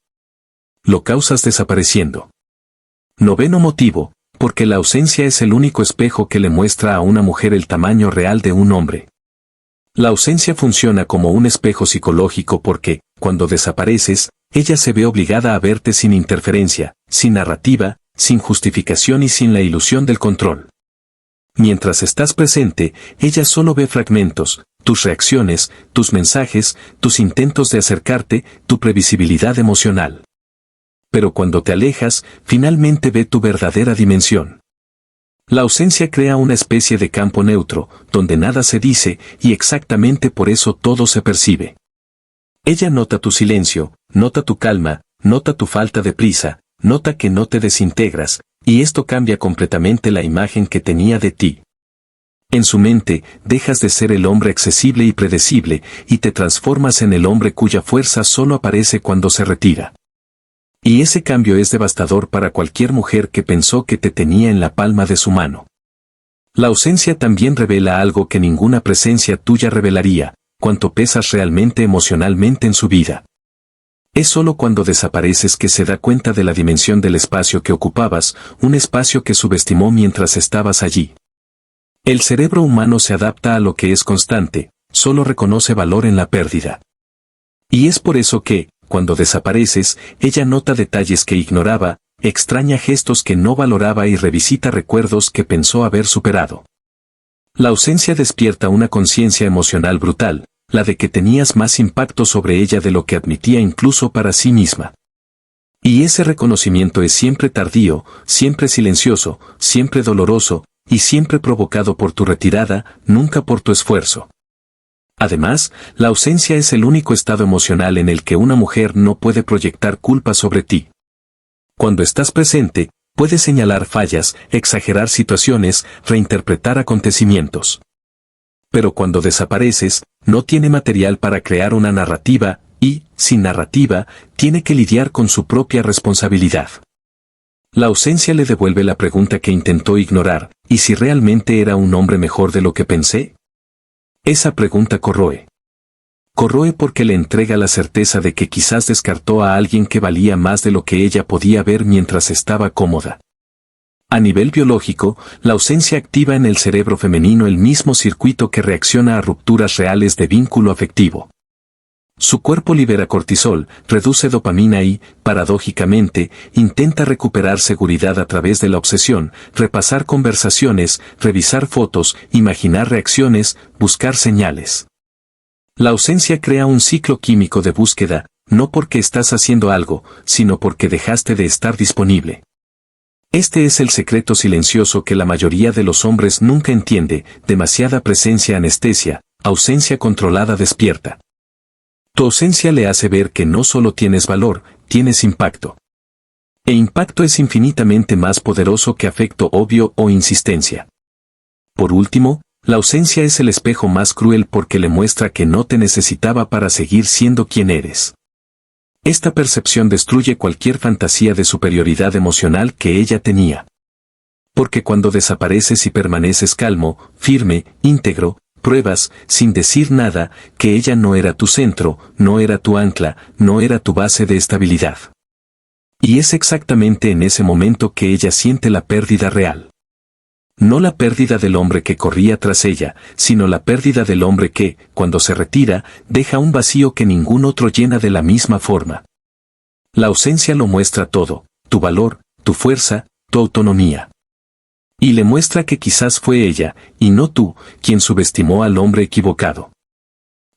Lo causas desapareciendo. Noveno motivo: porque la ausencia es el único espejo que le muestra a una mujer el tamaño real de un hombre. La ausencia funciona como un espejo psicológico porque, cuando desapareces, ella se ve obligada a verte sin interferencia, sin narrativa, sin justificación y sin la ilusión del control. Mientras estás presente, ella solo ve fragmentos, tus reacciones, tus mensajes, tus intentos de acercarte, tu previsibilidad emocional. Pero cuando te alejas, finalmente ve tu verdadera dimensión. La ausencia crea una especie de campo neutro, donde nada se dice, y exactamente por eso todo se percibe. Ella nota tu silencio, nota tu calma, nota tu falta de prisa, nota que no te desintegras, y esto cambia completamente la imagen que tenía de ti. En su mente, dejas de ser el hombre accesible y predecible, y te transformas en el hombre cuya fuerza solo aparece cuando se retira. Y ese cambio es devastador para cualquier mujer que pensó que te tenía en la palma de su mano. La ausencia también revela algo que ninguna presencia tuya revelaría, cuánto pesas realmente emocionalmente en su vida. Es solo cuando desapareces que se da cuenta de la dimensión del espacio que ocupabas, un espacio que subestimó mientras estabas allí. El cerebro humano se adapta a lo que es constante, solo reconoce valor en la pérdida. Y es por eso que, cuando desapareces, ella nota detalles que ignoraba, extraña gestos que no valoraba y revisita recuerdos que pensó haber superado. La ausencia despierta una conciencia emocional brutal, la de que tenías más impacto sobre ella de lo que admitía incluso para sí misma. Y ese reconocimiento es siempre tardío, siempre silencioso, siempre doloroso, y siempre provocado por tu retirada, nunca por tu esfuerzo. Además, la ausencia es el único estado emocional en el que una mujer no puede proyectar culpa sobre ti. Cuando estás presente, puedes señalar fallas, exagerar situaciones, reinterpretar acontecimientos. Pero cuando desapareces, no tiene material para crear una narrativa, y, sin narrativa, tiene que lidiar con su propia responsabilidad. La ausencia le devuelve la pregunta que intentó ignorar, ¿y si realmente era un hombre mejor de lo que pensé? Esa pregunta corroe. Corroe porque le entrega la certeza de que quizás descartó a alguien que valía más de lo que ella podía ver mientras estaba cómoda. A nivel biológico, la ausencia activa en el cerebro femenino el mismo circuito que reacciona a rupturas reales de vínculo afectivo. Su cuerpo libera cortisol, reduce dopamina y, paradójicamente, intenta recuperar seguridad a través de la obsesión, repasar conversaciones, revisar fotos, imaginar reacciones, buscar señales. La ausencia crea un ciclo químico de búsqueda, no porque estás haciendo algo, sino porque dejaste de estar disponible. Este es el secreto silencioso que la mayoría de los hombres nunca entiende: demasiada presencia anestesia, ausencia controlada despierta. Tu ausencia le hace ver que no solo tienes valor, tienes impacto. E impacto es infinitamente más poderoso que afecto obvio o insistencia. Por último, la ausencia es el espejo más cruel porque le muestra que no te necesitaba para seguir siendo quien eres. Esta percepción destruye cualquier fantasía de superioridad emocional que ella tenía. Porque cuando desapareces y permaneces calmo, firme, íntegro, pruebas, sin decir nada, que ella no era tu centro, no era tu ancla, no era tu base de estabilidad. Y es exactamente en ese momento que ella siente la pérdida real. No la pérdida del hombre que corría tras ella, sino la pérdida del hombre que, cuando se retira, deja un vacío que ningún otro llena de la misma forma. La ausencia lo muestra todo: tu valor, tu fuerza, tu autonomía. Y le muestra que quizás fue ella, y no tú, quien subestimó al hombre equivocado.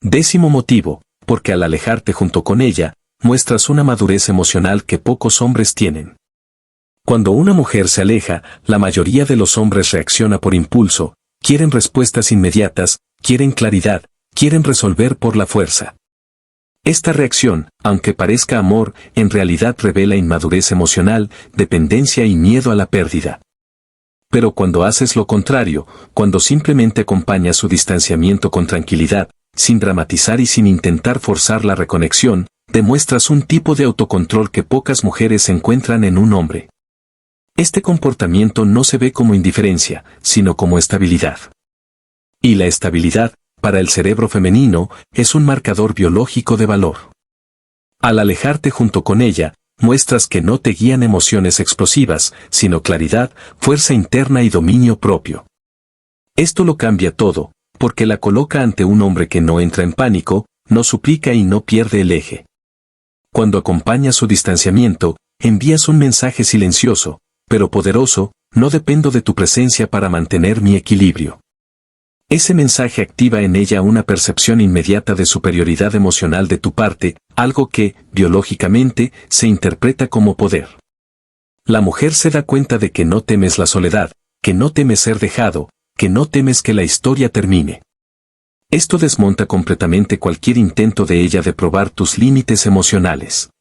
10º motivo: porque al alejarte junto con ella, muestras una madurez emocional que pocos hombres tienen. Cuando una mujer se aleja, la mayoría de los hombres reacciona por impulso, quieren respuestas inmediatas, quieren claridad, quieren resolver por la fuerza. Esta reacción, aunque parezca amor, en realidad revela inmadurez emocional, dependencia y miedo a la pérdida. Pero cuando haces lo contrario, cuando simplemente acompañas su distanciamiento con tranquilidad, sin dramatizar y sin intentar forzar la reconexión, demuestras un tipo de autocontrol que pocas mujeres encuentran en un hombre. Este comportamiento no se ve como indiferencia, sino como estabilidad. Y la estabilidad, para el cerebro femenino, es un marcador biológico de valor. Al alejarte junto con ella, muestras que no te guían emociones explosivas, sino claridad, fuerza interna y dominio propio. Esto lo cambia todo, porque la coloca ante un hombre que no entra en pánico, no suplica y no pierde el eje. Cuando acompañas su distanciamiento, envías un mensaje silencioso, pero poderoso: no dependo de tu presencia para mantener mi equilibrio. Ese mensaje activa en ella una percepción inmediata de superioridad emocional de tu parte, algo que, biológicamente, se interpreta como poder. La mujer se da cuenta de que no temes la soledad, que no temes ser dejado, que no temes que la historia termine. Esto desmonta completamente cualquier intento de ella de probar tus límites emocionales.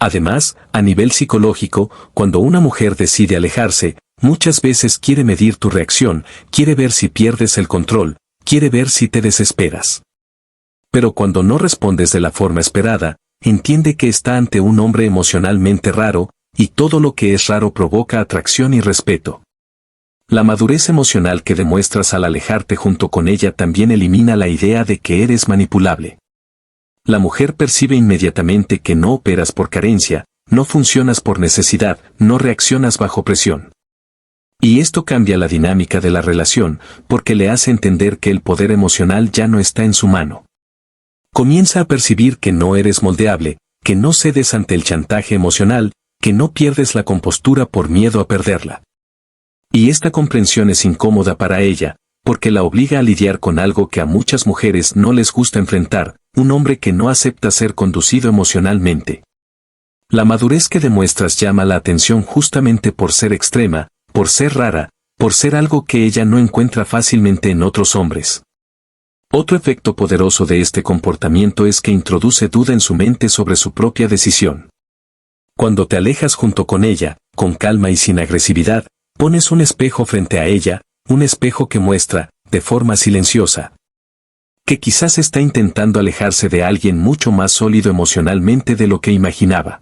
Además, a nivel psicológico, cuando una mujer decide alejarse, muchas veces quiere medir tu reacción, quiere ver si pierdes el control, quiere ver si te desesperas. Pero cuando no respondes de la forma esperada, entiende que está ante un hombre emocionalmente raro, y todo lo que es raro provoca atracción y respeto. La madurez emocional que demuestras al alejarte junto con ella también elimina la idea de que eres manipulable. La mujer percibe inmediatamente que no operas por carencia, no funcionas por necesidad, no reaccionas bajo presión. Y esto cambia la dinámica de la relación, porque le hace entender que el poder emocional ya no está en su mano. Comienza a percibir que no eres moldeable, que no cedes ante el chantaje emocional, que no pierdes la compostura por miedo a perderla. Y esta comprensión es incómoda para ella, porque la obliga a lidiar con algo que a muchas mujeres no les gusta enfrentar, un hombre que no acepta ser conducido emocionalmente. La madurez que demuestras llama la atención justamente por ser extrema, por ser rara, por ser algo que ella no encuentra fácilmente en otros hombres. Otro efecto poderoso de este comportamiento es que introduce duda en su mente sobre su propia decisión. Cuando te alejas junto con ella, con calma y sin agresividad, pones un espejo frente a ella, un espejo que muestra, de forma silenciosa, que quizás está intentando alejarse de alguien mucho más sólido emocionalmente de lo que imaginaba.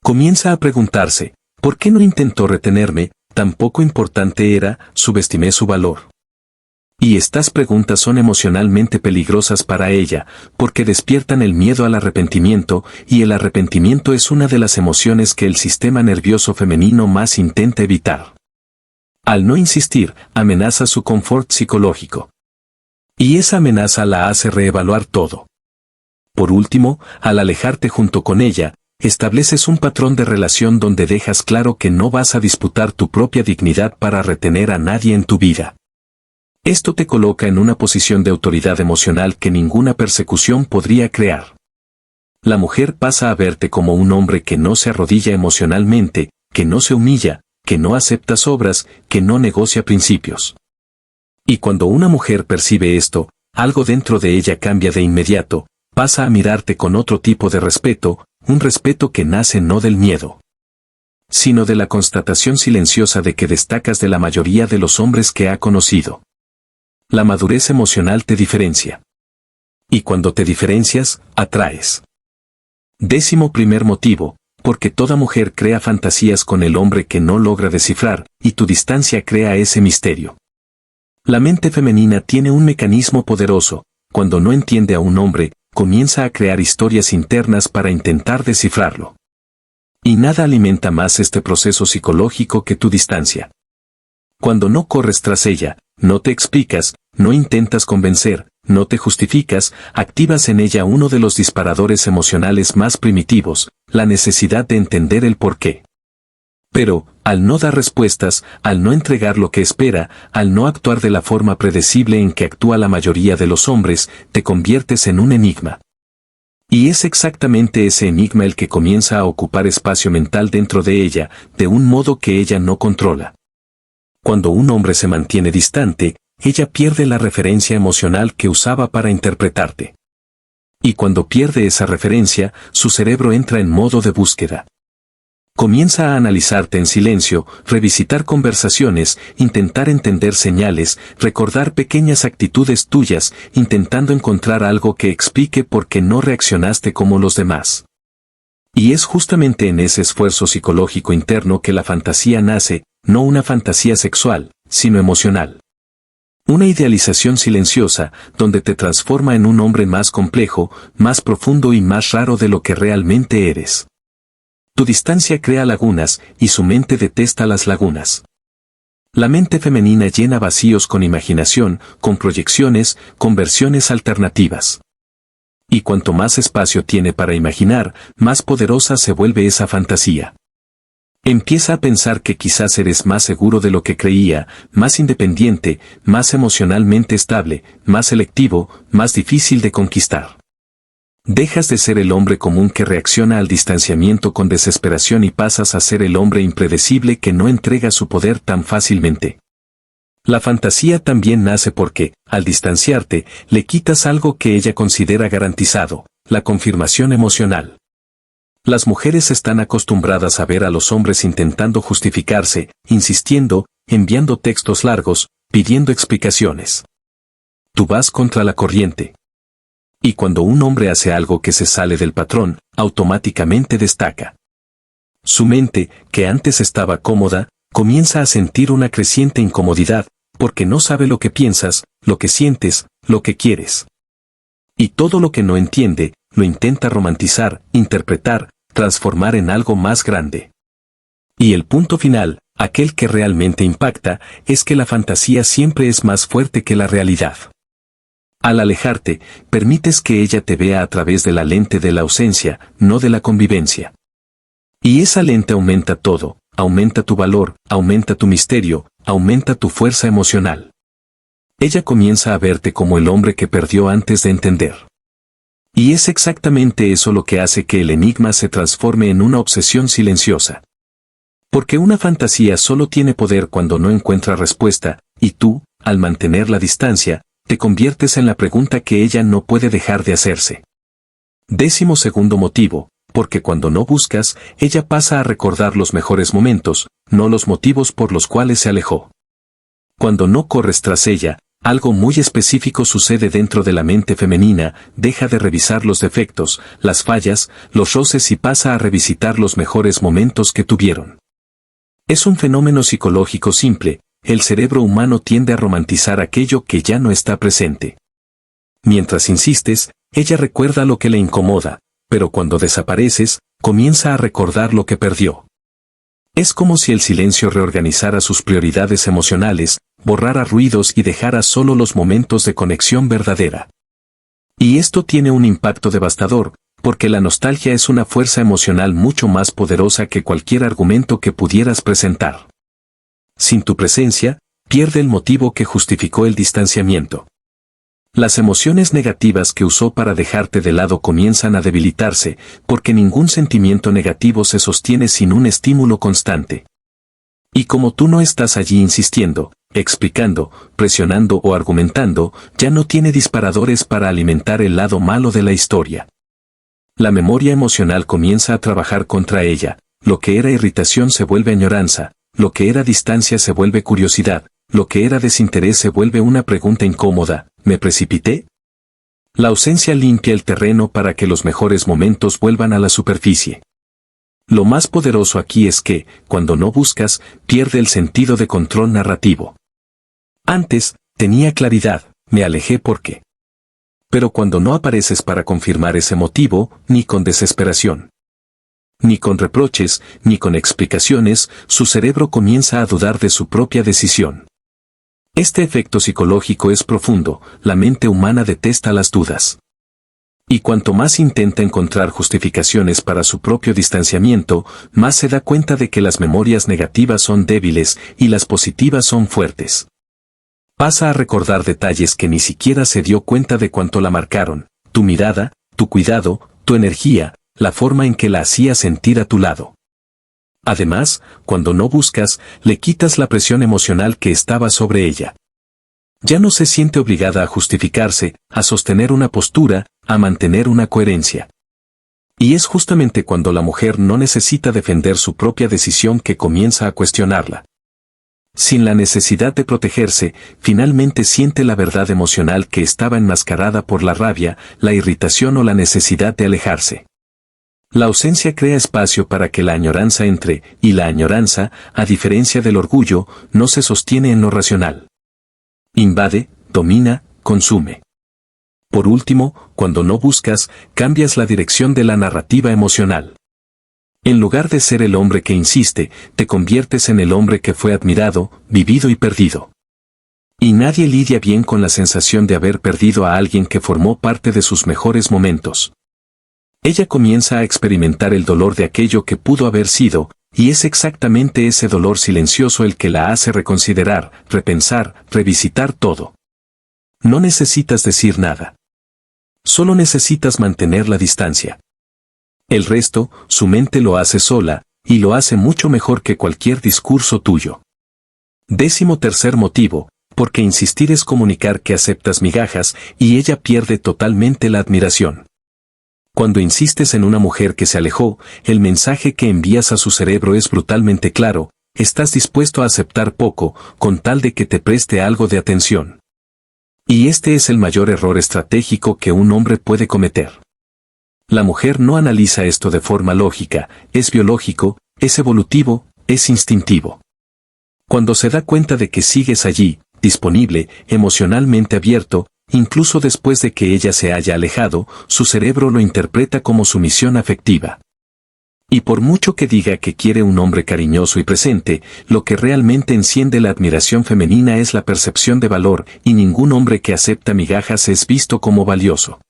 Comienza a preguntarse, ¿por qué no intentó retenerme? Tan poco importante era, subestimé su valor. Y estas preguntas son emocionalmente peligrosas para ella, porque despiertan el miedo al arrepentimiento, y el arrepentimiento es una de las emociones que el sistema nervioso femenino más intenta evitar. Al no insistir, amenaza su confort psicológico. Y esa amenaza la hace reevaluar todo. Por último, al alejarte junto con ella, estableces un patrón de relación donde dejas claro que no vas a disputar tu propia dignidad para retener a nadie en tu vida. Esto te coloca en una posición de autoridad emocional que ninguna persecución podría crear. La mujer pasa a verte como un hombre que no se arrodilla emocionalmente, que no se humilla, que no acepta sobras, que no negocia principios. Y cuando una mujer percibe esto, algo dentro de ella cambia de inmediato, pasa a mirarte con otro tipo de respeto, un respeto que nace no del miedo, sino de la constatación silenciosa de que destacas de la mayoría de los hombres que ha conocido. La madurez emocional te diferencia. Y cuando te diferencias, atraes. 11º motivo, porque toda mujer crea fantasías con el hombre que no logra descifrar, y tu distancia crea ese misterio. La mente femenina tiene un mecanismo poderoso, cuando no entiende a un hombre, comienza a crear historias internas para intentar descifrarlo. Y nada alimenta más este proceso psicológico que tu distancia. Cuando no corres tras ella, no te explicas, no intentas convencer, no te justificas, activas en ella uno de los disparadores emocionales más primitivos, la necesidad de entender el porqué. Pero, al no dar respuestas, al no entregar lo que espera, al no actuar de la forma predecible en que actúa la mayoría de los hombres, te conviertes en un enigma. Y es exactamente ese enigma el que comienza a ocupar espacio mental dentro de ella, de un modo que ella no controla. Cuando un hombre se mantiene distante, ella pierde la referencia emocional que usaba para interpretarte. Y cuando pierde esa referencia, su cerebro entra en modo de búsqueda. Comienza a analizarte en silencio, revisitar conversaciones, intentar entender señales, recordar pequeñas actitudes tuyas, intentando encontrar algo que explique por qué no reaccionaste como los demás. Y es justamente en ese esfuerzo psicológico interno que la fantasía nace, no una fantasía sexual, sino emocional. Una idealización silenciosa, donde te transforma en un hombre más complejo, más profundo y más raro de lo que realmente eres. Tu distancia crea lagunas, y su mente detesta las lagunas. La mente femenina llena vacíos con imaginación, con proyecciones, con versiones alternativas. Y cuanto más espacio tiene para imaginar, más poderosa se vuelve esa fantasía. Empieza a pensar que quizás eres más seguro de lo que creía, más independiente, más emocionalmente estable, más selectivo, más difícil de conquistar. Dejas de ser el hombre común que reacciona al distanciamiento con desesperación y pasas a ser el hombre impredecible que no entrega su poder tan fácilmente. La fantasía también nace porque, al distanciarte, le quitas algo que ella considera garantizado, la confirmación emocional. Las mujeres están acostumbradas a ver a los hombres intentando justificarse, insistiendo, enviando textos largos, pidiendo explicaciones. Tú vas contra la corriente. Y cuando un hombre hace algo que se sale del patrón, automáticamente destaca. Su mente, que antes estaba cómoda, comienza a sentir una creciente incomodidad, porque no sabe lo que piensas, lo que sientes, lo que quieres. Y todo lo que no entiende, lo intenta romantizar, interpretar, transformar en algo más grande. Y el punto final, aquel que realmente impacta, es que la fantasía siempre es más fuerte que la realidad. Al alejarte, permites que ella te vea a través de la lente de la ausencia, no de la convivencia. Y esa lente aumenta todo, aumenta tu valor, aumenta tu misterio, aumenta tu fuerza emocional. Ella comienza a verte como el hombre que perdió antes de entender. Y es exactamente eso lo que hace que el enigma se transforme en una obsesión silenciosa. Porque una fantasía solo tiene poder cuando no encuentra respuesta, y tú, al mantener la distancia, te conviertes en la pregunta que ella no puede dejar de hacerse. 12º motivo, porque cuando no buscas, ella pasa a recordar los mejores momentos, no los motivos por los cuales se alejó. Cuando no corres tras ella, algo muy específico sucede dentro de la mente femenina, deja de revisar los defectos, las fallas, los roces y pasa a revisitar los mejores momentos que tuvieron. Es un fenómeno psicológico simple, el cerebro humano tiende a romantizar aquello que ya no está presente. Mientras insistes, ella recuerda lo que le incomoda, pero cuando desapareces, comienza a recordar lo que perdió. Es como si el silencio reorganizara sus prioridades emocionales, borrara ruidos y dejara solo los momentos de conexión verdadera. Y esto tiene un impacto devastador, porque la nostalgia es una fuerza emocional mucho más poderosa que cualquier argumento que pudieras presentar. Sin tu presencia, pierde el motivo que justificó el distanciamiento. Las emociones negativas que usó para dejarte de lado comienzan a debilitarse, porque ningún sentimiento negativo se sostiene sin un estímulo constante. Y como tú no estás allí insistiendo, explicando, presionando o argumentando, ya no tiene disparadores para alimentar el lado malo de la historia. La memoria emocional comienza a trabajar contra ella, lo que era irritación se vuelve añoranza, lo que era distancia se vuelve curiosidad, lo que era desinterés se vuelve una pregunta incómoda, ¿me precipité? La ausencia limpia el terreno para que los mejores momentos vuelvan a la superficie. Lo más poderoso aquí es que, cuando no buscas, pierde el sentido de control narrativo. Antes, tenía claridad, me alejé porque. Pero cuando no apareces para confirmar ese motivo, ni con desesperación, ni con reproches, ni con explicaciones, su cerebro comienza a dudar de su propia decisión. Este efecto psicológico es profundo, la mente humana detesta las dudas. Y cuanto más intenta encontrar justificaciones para su propio distanciamiento, más se da cuenta de que las memorias negativas son débiles y las positivas son fuertes. Pasa a recordar detalles que ni siquiera se dio cuenta de cuánto la marcaron, tu mirada, tu cuidado, tu energía, la forma en que la hacía sentir a tu lado. Además, cuando no buscas, le quitas la presión emocional que estaba sobre ella. Ya no se siente obligada a justificarse, a sostener una postura, a mantener una coherencia. Y es justamente cuando la mujer no necesita defender su propia decisión que comienza a cuestionarla. Sin la necesidad de protegerse, finalmente siente la verdad emocional que estaba enmascarada por la rabia, la irritación o la necesidad de alejarse. La ausencia crea espacio para que la añoranza entre, y la añoranza, a diferencia del orgullo, no se sostiene en lo racional. Invade, domina, consume. Por último, cuando no buscas, cambias la dirección de la narrativa emocional. En lugar de ser el hombre que insiste, te conviertes en el hombre que fue admirado, vivido y perdido. Y nadie lidia bien con la sensación de haber perdido a alguien que formó parte de sus mejores momentos. Ella comienza a experimentar el dolor de aquello que pudo haber sido, y es exactamente ese dolor silencioso el que la hace reconsiderar, repensar, revisitar todo. No necesitas decir nada. Solo necesitas mantener la distancia. El resto, su mente lo hace sola, y lo hace mucho mejor que cualquier discurso tuyo. 13º motivo, porque insistir es comunicar que aceptas migajas, y ella pierde totalmente la admiración. Cuando insistes en una mujer que se alejó, el mensaje que envías a su cerebro es brutalmente claro: estás dispuesto a aceptar poco, con tal de que te preste algo de atención. Y este es el mayor error estratégico que un hombre puede cometer. La mujer no analiza esto de forma lógica, es biológico, es evolutivo, es instintivo. Cuando se da cuenta de que sigues allí, disponible, emocionalmente abierto, incluso después de que ella se haya alejado, su cerebro lo interpreta como sumisión afectiva. Y por mucho que diga que quiere un hombre cariñoso y presente, lo que realmente enciende la admiración femenina es la percepción de valor, y ningún hombre que acepta migajas es visto como valioso.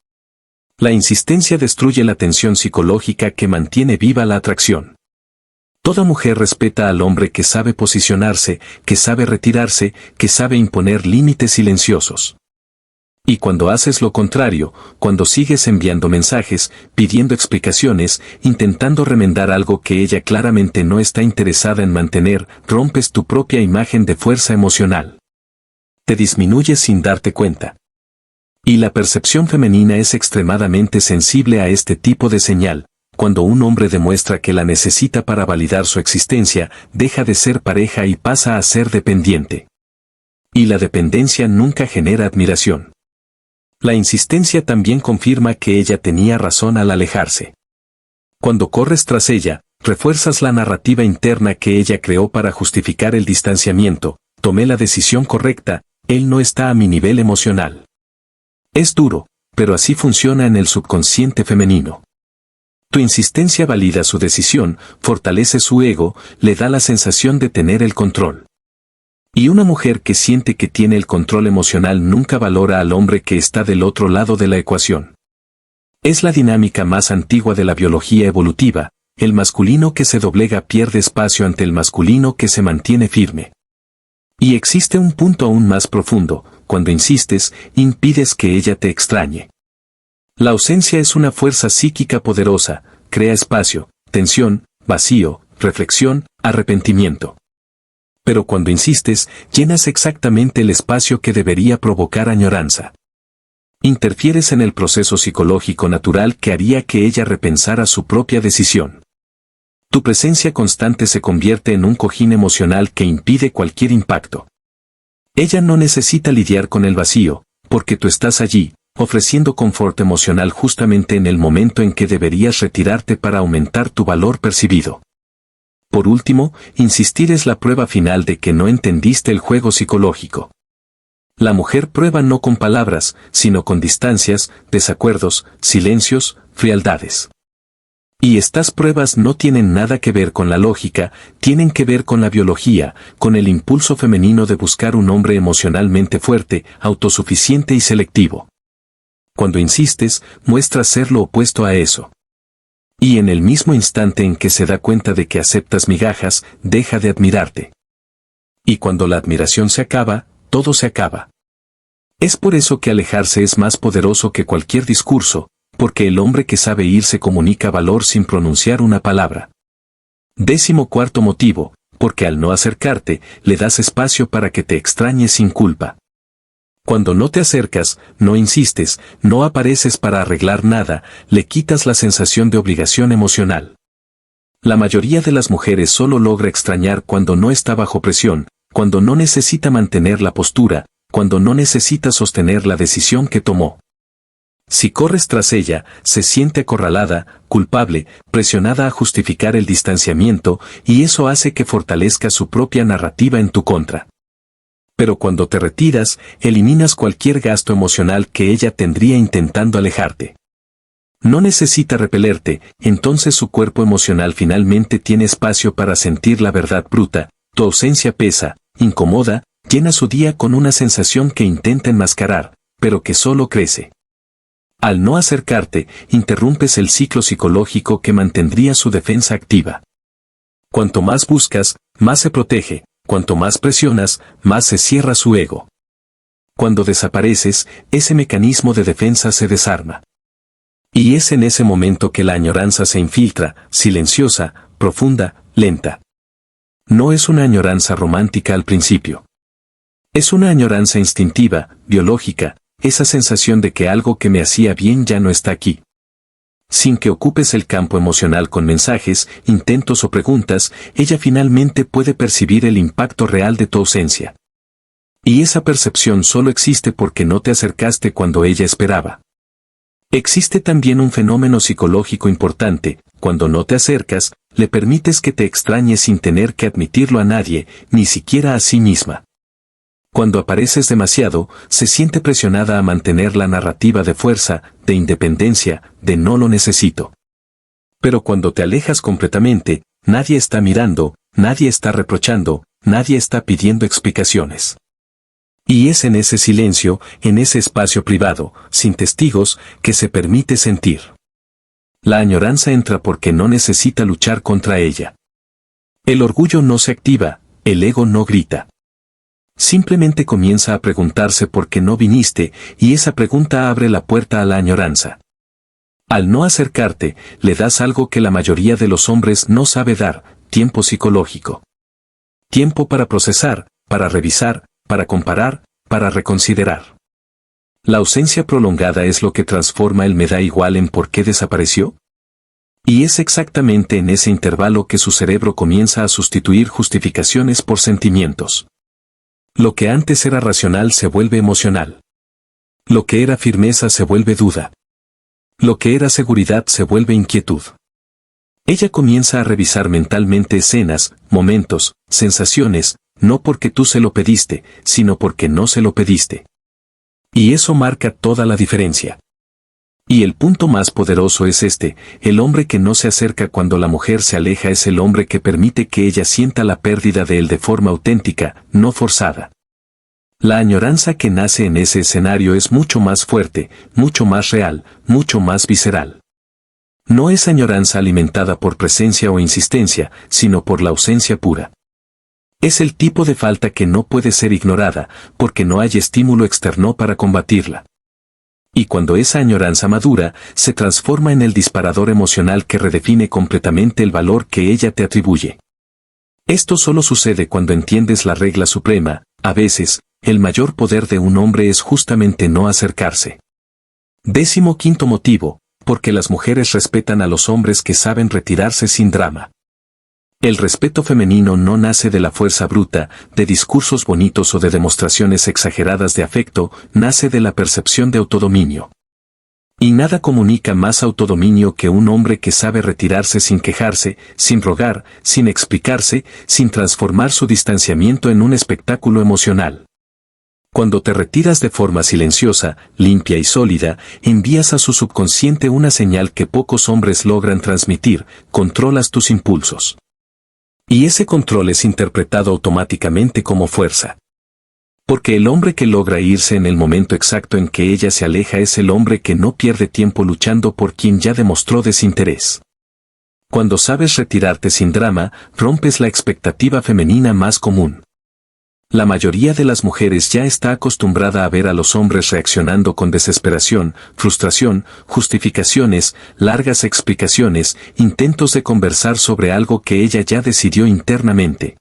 La insistencia destruye la tensión psicológica que mantiene viva la atracción. Toda mujer respeta al hombre que sabe posicionarse, que sabe retirarse, que sabe imponer límites silenciosos. Y cuando haces lo contrario, cuando sigues enviando mensajes, pidiendo explicaciones, intentando remendar algo que ella claramente no está interesada en mantener, rompes tu propia imagen de fuerza emocional. Te disminuyes sin darte cuenta. Y la percepción femenina es extremadamente sensible a este tipo de señal. Cuando un hombre demuestra que la necesita para validar su existencia, deja de ser pareja y pasa a ser dependiente. Y la dependencia nunca genera admiración. La insistencia también confirma que ella tenía razón al alejarse. Cuando corres tras ella, refuerzas la narrativa interna que ella creó para justificar el distanciamiento: tomé la decisión correcta, él no está a mi nivel emocional. Es duro, pero así funciona en el subconsciente femenino. Tu insistencia valida su decisión, fortalece su ego, le da la sensación de tener el control. Y una mujer que siente que tiene el control emocional nunca valora al hombre que está del otro lado de la ecuación. Es la dinámica más antigua de la biología evolutiva: el masculino que se doblega pierde espacio ante el masculino que se mantiene firme. Y existe un punto aún más profundo: cuando insistes, impides que ella te extrañe. La ausencia es una fuerza psíquica poderosa, crea espacio, tensión, vacío, reflexión, arrepentimiento. Pero cuando insistes, llenas exactamente el espacio que debería provocar añoranza. Interfieres en el proceso psicológico natural que haría que ella repensara su propia decisión. Tu presencia constante se convierte en un cojín emocional que impide cualquier impacto. Ella no necesita lidiar con el vacío, porque tú estás allí, ofreciendo confort emocional justamente en el momento en que deberías retirarte para aumentar tu valor percibido. Por último, insistir es la prueba final de que no entendiste el juego psicológico. La mujer prueba no con palabras, sino con distancias, desacuerdos, silencios, frialdades. Y estas pruebas no tienen nada que ver con la lógica, tienen que ver con la biología, con el impulso femenino de buscar un hombre emocionalmente fuerte, autosuficiente y selectivo. Cuando insistes, muestras ser lo opuesto a eso. Y en el mismo instante en que se da cuenta de que aceptas migajas, deja de admirarte. Y cuando la admiración se acaba, todo se acaba. Es por eso que alejarse es más poderoso que cualquier discurso, porque el hombre que sabe irse comunica valor sin pronunciar una palabra. 14º motivo, porque al no acercarte, le das espacio para que te extrañe sin culpa. Cuando no te acercas, no insistes, no apareces para arreglar nada, le quitas la sensación de obligación emocional. La mayoría de las mujeres solo logra extrañar cuando no está bajo presión, cuando no necesita mantener la postura, cuando no necesita sostener la decisión que tomó. Si corres tras ella, se siente acorralada, culpable, presionada a justificar el distanciamiento, y eso hace que fortalezca su propia narrativa en tu contra. Pero cuando te retiras, eliminas cualquier gasto emocional que ella tendría intentando alejarte. No necesita repelerte, entonces su cuerpo emocional finalmente tiene espacio para sentir la verdad bruta: tu ausencia pesa, incomoda, llena su día con una sensación que intenta enmascarar, pero que solo crece. Al no acercarte, interrumpes el ciclo psicológico que mantendría su defensa activa. Cuanto más buscas, más se protege, cuanto más presionas, más se cierra su ego. Cuando desapareces, ese mecanismo de defensa se desarma. Y es en ese momento que la añoranza se infiltra, silenciosa, profunda, lenta. No es una añoranza romántica al principio. Es una añoranza instintiva, biológica, esa sensación de que algo que me hacía bien ya no está aquí. Sin que ocupes el campo emocional con mensajes, intentos o preguntas, ella finalmente puede percibir el impacto real de tu ausencia. Y esa percepción solo existe porque no te acercaste cuando ella esperaba. Existe también un fenómeno psicológico importante: cuando no te acercas, le permites que te extrañe sin tener que admitirlo a nadie, ni siquiera a sí misma. Cuando apareces demasiado, se siente presionada a mantener la narrativa de fuerza, de independencia, de no lo necesito. Pero cuando te alejas completamente, nadie está mirando, nadie está reprochando, nadie está pidiendo explicaciones. Y es en ese silencio, en ese espacio privado, sin testigos, que se permite sentir. La añoranza entra porque no necesita luchar contra ella. El orgullo no se activa, el ego no grita. Simplemente comienza a preguntarse por qué no viniste, y esa pregunta abre la puerta a la añoranza. Al no acercarte, le das algo que la mayoría de los hombres no sabe dar: tiempo psicológico. Tiempo para procesar, para revisar, para comparar, para reconsiderar. ¿La ausencia prolongada es lo que transforma el me da igual en por qué desapareció? Y es exactamente en ese intervalo que su cerebro comienza a sustituir justificaciones por sentimientos. Lo que antes era racional se vuelve emocional. Lo que era firmeza se vuelve duda. Lo que era seguridad se vuelve inquietud. Ella comienza a revisar mentalmente escenas, momentos, sensaciones, no porque tú se lo pediste, sino porque no se lo pediste. Y eso marca toda la diferencia. Y el punto más poderoso es este: el hombre que no se acerca cuando la mujer se aleja es el hombre que permite que ella sienta la pérdida de él de forma auténtica, no forzada. La añoranza que nace en ese escenario es mucho más fuerte, mucho más real, mucho más visceral. No es añoranza alimentada por presencia o insistencia, sino por la ausencia pura. Es el tipo de falta que no puede ser ignorada, porque no hay estímulo externo para combatirla. Y cuando esa añoranza madura, se transforma en el disparador emocional que redefine completamente el valor que ella te atribuye. Esto solo sucede cuando entiendes la regla suprema: a veces, el mayor poder de un hombre es justamente no acercarse. 15º motivo: porque las mujeres respetan a los hombres que saben retirarse sin drama. El respeto femenino no nace de la fuerza bruta, de discursos bonitos o de demostraciones exageradas de afecto, nace de la percepción de autodominio. Y nada comunica más autodominio que un hombre que sabe retirarse sin quejarse, sin rogar, sin explicarse, sin transformar su distanciamiento en un espectáculo emocional. Cuando te retiras de forma silenciosa, limpia y sólida, envías a su subconsciente una señal que pocos hombres logran transmitir: controlas tus impulsos. Y ese control es interpretado automáticamente como fuerza. Porque el hombre que logra irse en el momento exacto en que ella se aleja es el hombre que no pierde tiempo luchando por quien ya demostró desinterés. Cuando sabes retirarte sin drama, rompes la expectativa femenina más común. La mayoría de las mujeres ya está acostumbrada a ver a los hombres reaccionando con desesperación, frustración, justificaciones, largas explicaciones, intentos de conversar sobre algo que ella ya decidió internamente.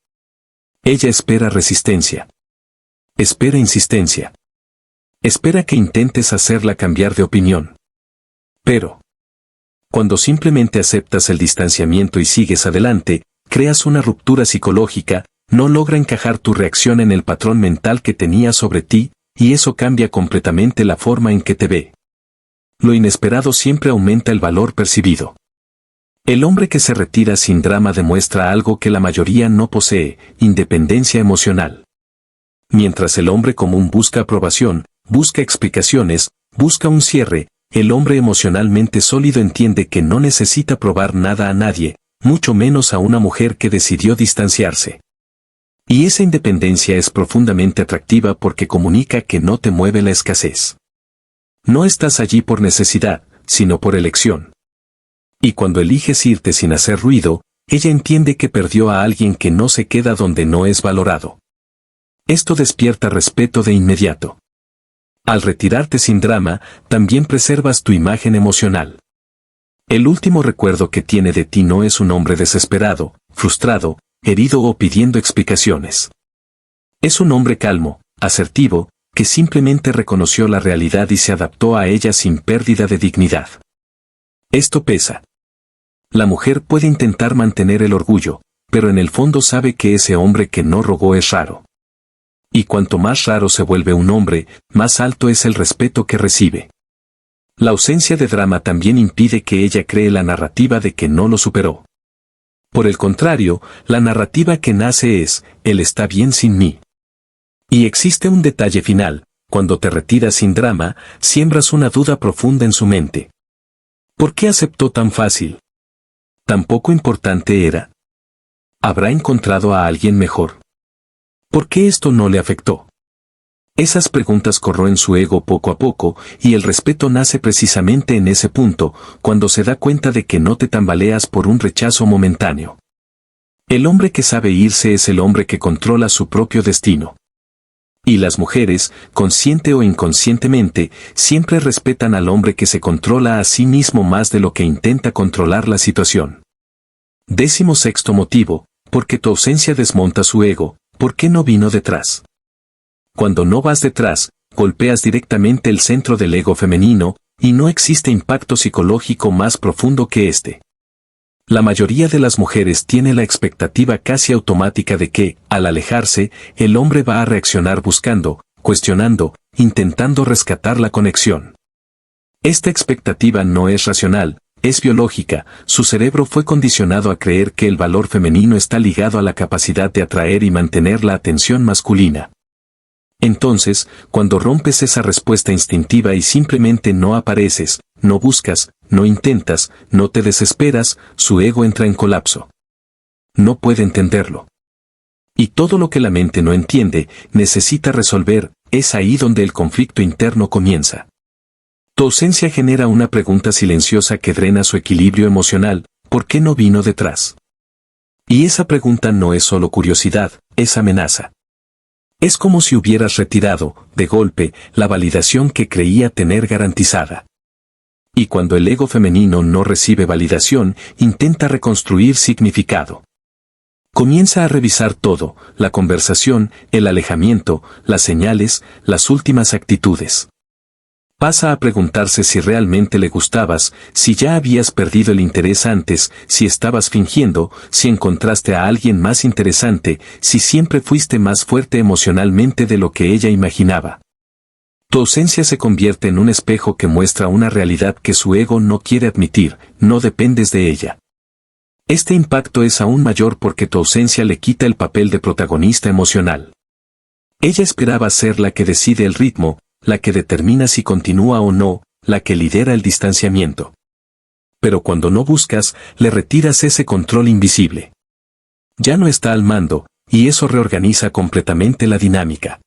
Ella espera resistencia. Espera insistencia. Espera que intentes hacerla cambiar de opinión. Pero, cuando simplemente aceptas el distanciamiento y sigues adelante, creas una ruptura psicológica. No logra encajar tu reacción en el patrón mental que tenía sobre ti, y eso cambia completamente la forma en que te ve. Lo inesperado siempre aumenta el valor percibido. El hombre que se retira sin drama demuestra algo que la mayoría no posee: independencia emocional. Mientras el hombre común busca aprobación, busca explicaciones, busca un cierre, el hombre emocionalmente sólido entiende que no necesita probar nada a nadie, mucho menos a una mujer que decidió distanciarse. Y esa independencia es profundamente atractiva porque comunica que no te mueve la escasez. No estás allí por necesidad, sino por elección. Y cuando eliges irte sin hacer ruido, ella entiende que perdió a alguien que no se queda donde no es valorado. Esto despierta respeto de inmediato. Al retirarte sin drama, también preservas tu imagen emocional. El último recuerdo que tiene de ti no es un hombre desesperado, frustrado, herido o pidiendo explicaciones. Es un hombre calmo, asertivo, que simplemente reconoció la realidad y se adaptó a ella sin pérdida de dignidad. Esto pesa. La mujer puede intentar mantener el orgullo, pero en el fondo sabe que ese hombre que no rogó es raro. Y cuanto más raro se vuelve un hombre, más alto es el respeto que recibe. La ausencia de drama también impide que ella cree la narrativa de que no lo superó. Por el contrario, la narrativa que nace es, él está bien sin mí. Y existe un detalle final, cuando te retiras sin drama, siembras una duda profunda en su mente. ¿Por qué aceptó tan fácil? ¿Tan poco importante era? ¿Habrá encontrado a alguien mejor? ¿Por qué esto no le afectó? Esas preguntas corroen su ego poco a poco, y el respeto nace precisamente en ese punto, cuando se da cuenta de que no te tambaleas por un rechazo momentáneo. El hombre que sabe irse es el hombre que controla su propio destino. Y las mujeres, consciente o inconscientemente, siempre respetan al hombre que se controla a sí mismo más de lo que intenta controlar la situación. 16º motivo, porque tu ausencia desmonta su ego. ¿Por qué no vino detrás? Cuando no vas detrás, golpeas directamente el centro del ego femenino, y no existe impacto psicológico más profundo que este. La mayoría de las mujeres tiene la expectativa casi automática de que, al alejarse, el hombre va a reaccionar buscando, cuestionando, intentando rescatar la conexión. Esta expectativa no es racional, es biológica. Su cerebro fue condicionado a creer que el valor femenino está ligado a la capacidad de atraer y mantener la atención masculina. Entonces, cuando rompes esa respuesta instintiva y simplemente no apareces, no buscas, no intentas, no te desesperas, su ego entra en colapso. No puede entenderlo. Y todo lo que la mente no entiende, necesita resolver, es ahí donde el conflicto interno comienza. Tu ausencia genera una pregunta silenciosa que drena su equilibrio emocional: ¿por qué no vino detrás? Y esa pregunta no es solo curiosidad, es amenaza. Es como si hubieras retirado, de golpe, la validación que creía tener garantizada. Y cuando el ego femenino no recibe validación, intenta reconstruir significado. Comienza a revisar todo: la conversación, el alejamiento, las señales, las últimas actitudes. Pasa a preguntarse si realmente le gustabas, si ya habías perdido el interés antes, si estabas fingiendo, si encontraste a alguien más interesante, si siempre fuiste más fuerte emocionalmente de lo que ella imaginaba. Tu ausencia se convierte en un espejo que muestra una realidad que su ego no quiere admitir: no dependes de ella. Este impacto es aún mayor porque tu ausencia le quita el papel de protagonista emocional. Ella esperaba ser la que decide el ritmo, la que determina si continúa o no, la que lidera el distanciamiento. Pero cuando no buscas, le retiras ese control invisible. Ya no está al mando, y eso reorganiza completamente la dinámica.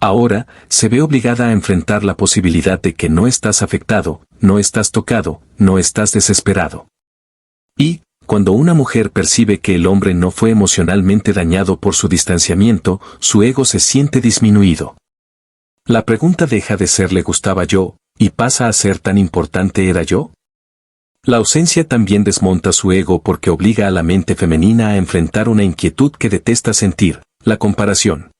Ahora, se ve obligada a enfrentar la posibilidad de que no estás afectado, no estás tocado, no estás desesperado. Y, cuando una mujer percibe que el hombre no fue emocionalmente dañado por su distanciamiento, su ego se siente disminuido. La pregunta deja de ser ¿le gustaba yo?, y pasa a ser ¿tan importante era yo? La ausencia también desmonta su ego porque obliga a la mente femenina a enfrentar una inquietud que detesta sentir: la comparación.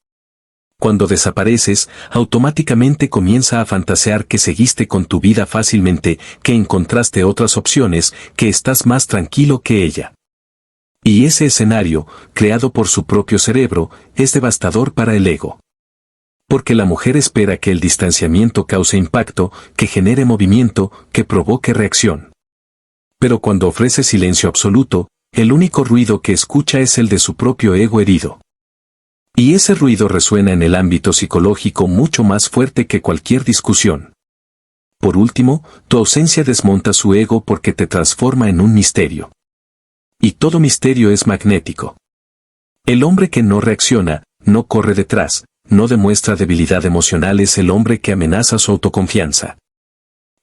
Cuando desapareces, automáticamente comienza a fantasear que seguiste con tu vida fácilmente, que encontraste otras opciones, que estás más tranquilo que ella. Y ese escenario, creado por su propio cerebro, es devastador para el ego. Porque la mujer espera que el distanciamiento cause impacto, que genere movimiento, que provoque reacción. Pero cuando ofrece silencio absoluto, el único ruido que escucha es el de su propio ego herido. Y ese ruido resuena en el ámbito psicológico mucho más fuerte que cualquier discusión. Por último, tu ausencia desmonta su ego porque te transforma en un misterio. Y todo misterio es magnético. El hombre que no reacciona, no corre detrás, no demuestra debilidad emocional es el hombre que amenaza su autoconfianza.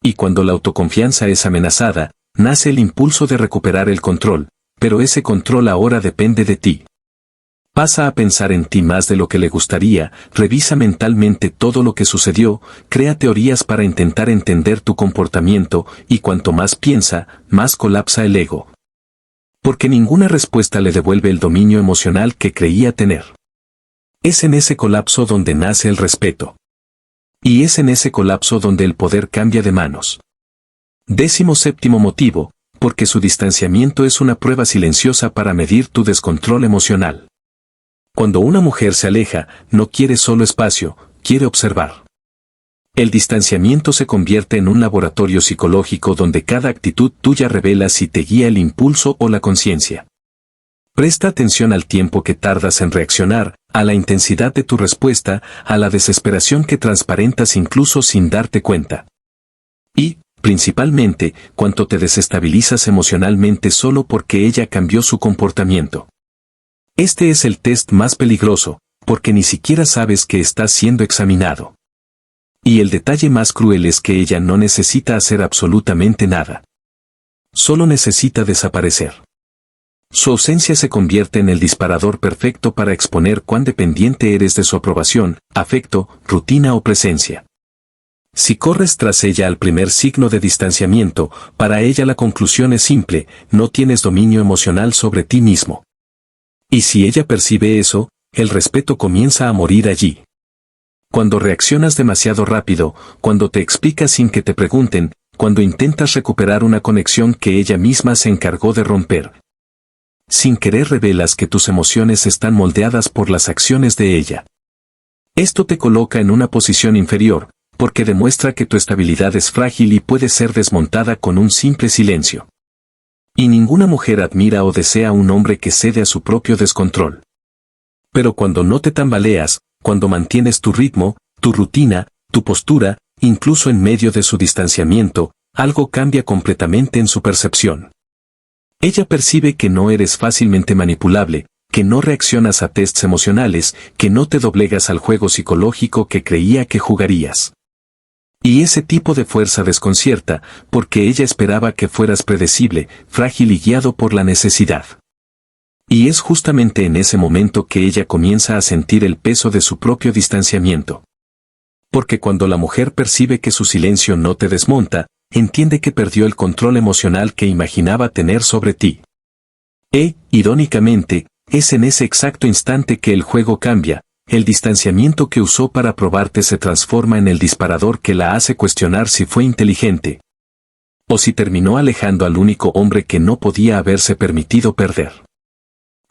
Y cuando la autoconfianza es amenazada, nace el impulso de recuperar el control, pero ese control ahora depende de ti. Pasa a pensar en ti más de lo que le gustaría, revisa mentalmente todo lo que sucedió, crea teorías para intentar entender tu comportamiento, y cuanto más piensa, más colapsa el ego. Porque ninguna respuesta le devuelve el dominio emocional que creía tener. Es en ese colapso donde nace el respeto. Y es en ese colapso donde el poder cambia de manos. 17º motivo, porque su distanciamiento es una prueba silenciosa para medir tu descontrol emocional. Cuando una mujer se aleja, no quiere solo espacio, quiere observar. El distanciamiento se convierte en un laboratorio psicológico donde cada actitud tuya revela si te guía el impulso o la conciencia. Presta atención al tiempo que tardas en reaccionar, a la intensidad de tu respuesta, a la desesperación que transparentas incluso sin darte cuenta. Y, principalmente, cuánto te desestabilizas emocionalmente solo porque ella cambió su comportamiento. Este es el test más peligroso, porque ni siquiera sabes que estás siendo examinado. Y el detalle más cruel es que ella no necesita hacer absolutamente nada. Solo necesita desaparecer. Su ausencia se convierte en el disparador perfecto para exponer cuán dependiente eres de su aprobación, afecto, rutina o presencia. Si corres tras ella al primer signo de distanciamiento, para ella la conclusión es simple: no tienes dominio emocional sobre ti mismo. Y si ella percibe eso, el respeto comienza a morir allí. Cuando reaccionas demasiado rápido, cuando te explicas sin que te pregunten, cuando intentas recuperar una conexión que ella misma se encargó de romper. Sin querer revelas que tus emociones están moldeadas por las acciones de ella. Esto te coloca en una posición inferior, porque demuestra que tu estabilidad es frágil y puede ser desmontada con un simple silencio. Y ninguna mujer admira o desea a un hombre que cede a su propio descontrol. Pero cuando no te tambaleas, cuando mantienes tu ritmo, tu rutina, tu postura, incluso en medio de su distanciamiento, algo cambia completamente en su percepción. Ella percibe que no eres fácilmente manipulable, que no reaccionas a tests emocionales, que no te doblegas al juego psicológico que creía que jugarías. Y ese tipo de fuerza desconcierta, porque ella esperaba que fueras predecible, frágil y guiado por la necesidad. Y es justamente en ese momento que ella comienza a sentir el peso de su propio distanciamiento. Porque cuando la mujer percibe que su silencio no te desmonta, entiende que perdió el control emocional que imaginaba tener sobre ti. Irónicamente, es en ese exacto instante que el juego cambia. El distanciamiento que usó para probarte se transforma en el disparador que la hace cuestionar si fue inteligente. O si terminó alejando al único hombre que no podía haberse permitido perder.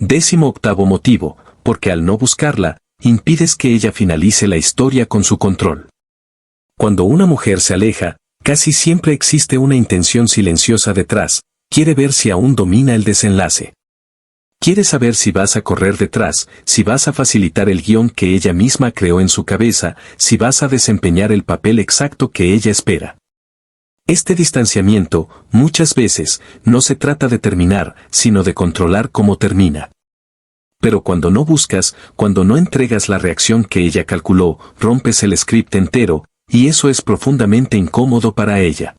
18º motivo, porque al no buscarla, impides que ella finalice la historia con su control. Cuando una mujer se aleja, casi siempre existe una intención silenciosa detrás: quiere ver si aún domina el desenlace. Quiere saber si vas a correr detrás, si vas a facilitar el guión que ella misma creó en su cabeza, si vas a desempeñar el papel exacto que ella espera. Este distanciamiento, muchas veces, no se trata de terminar, sino de controlar cómo termina. Pero cuando no buscas, cuando no entregas la reacción que ella calculó, rompes el script entero, y eso es profundamente incómodo para ella.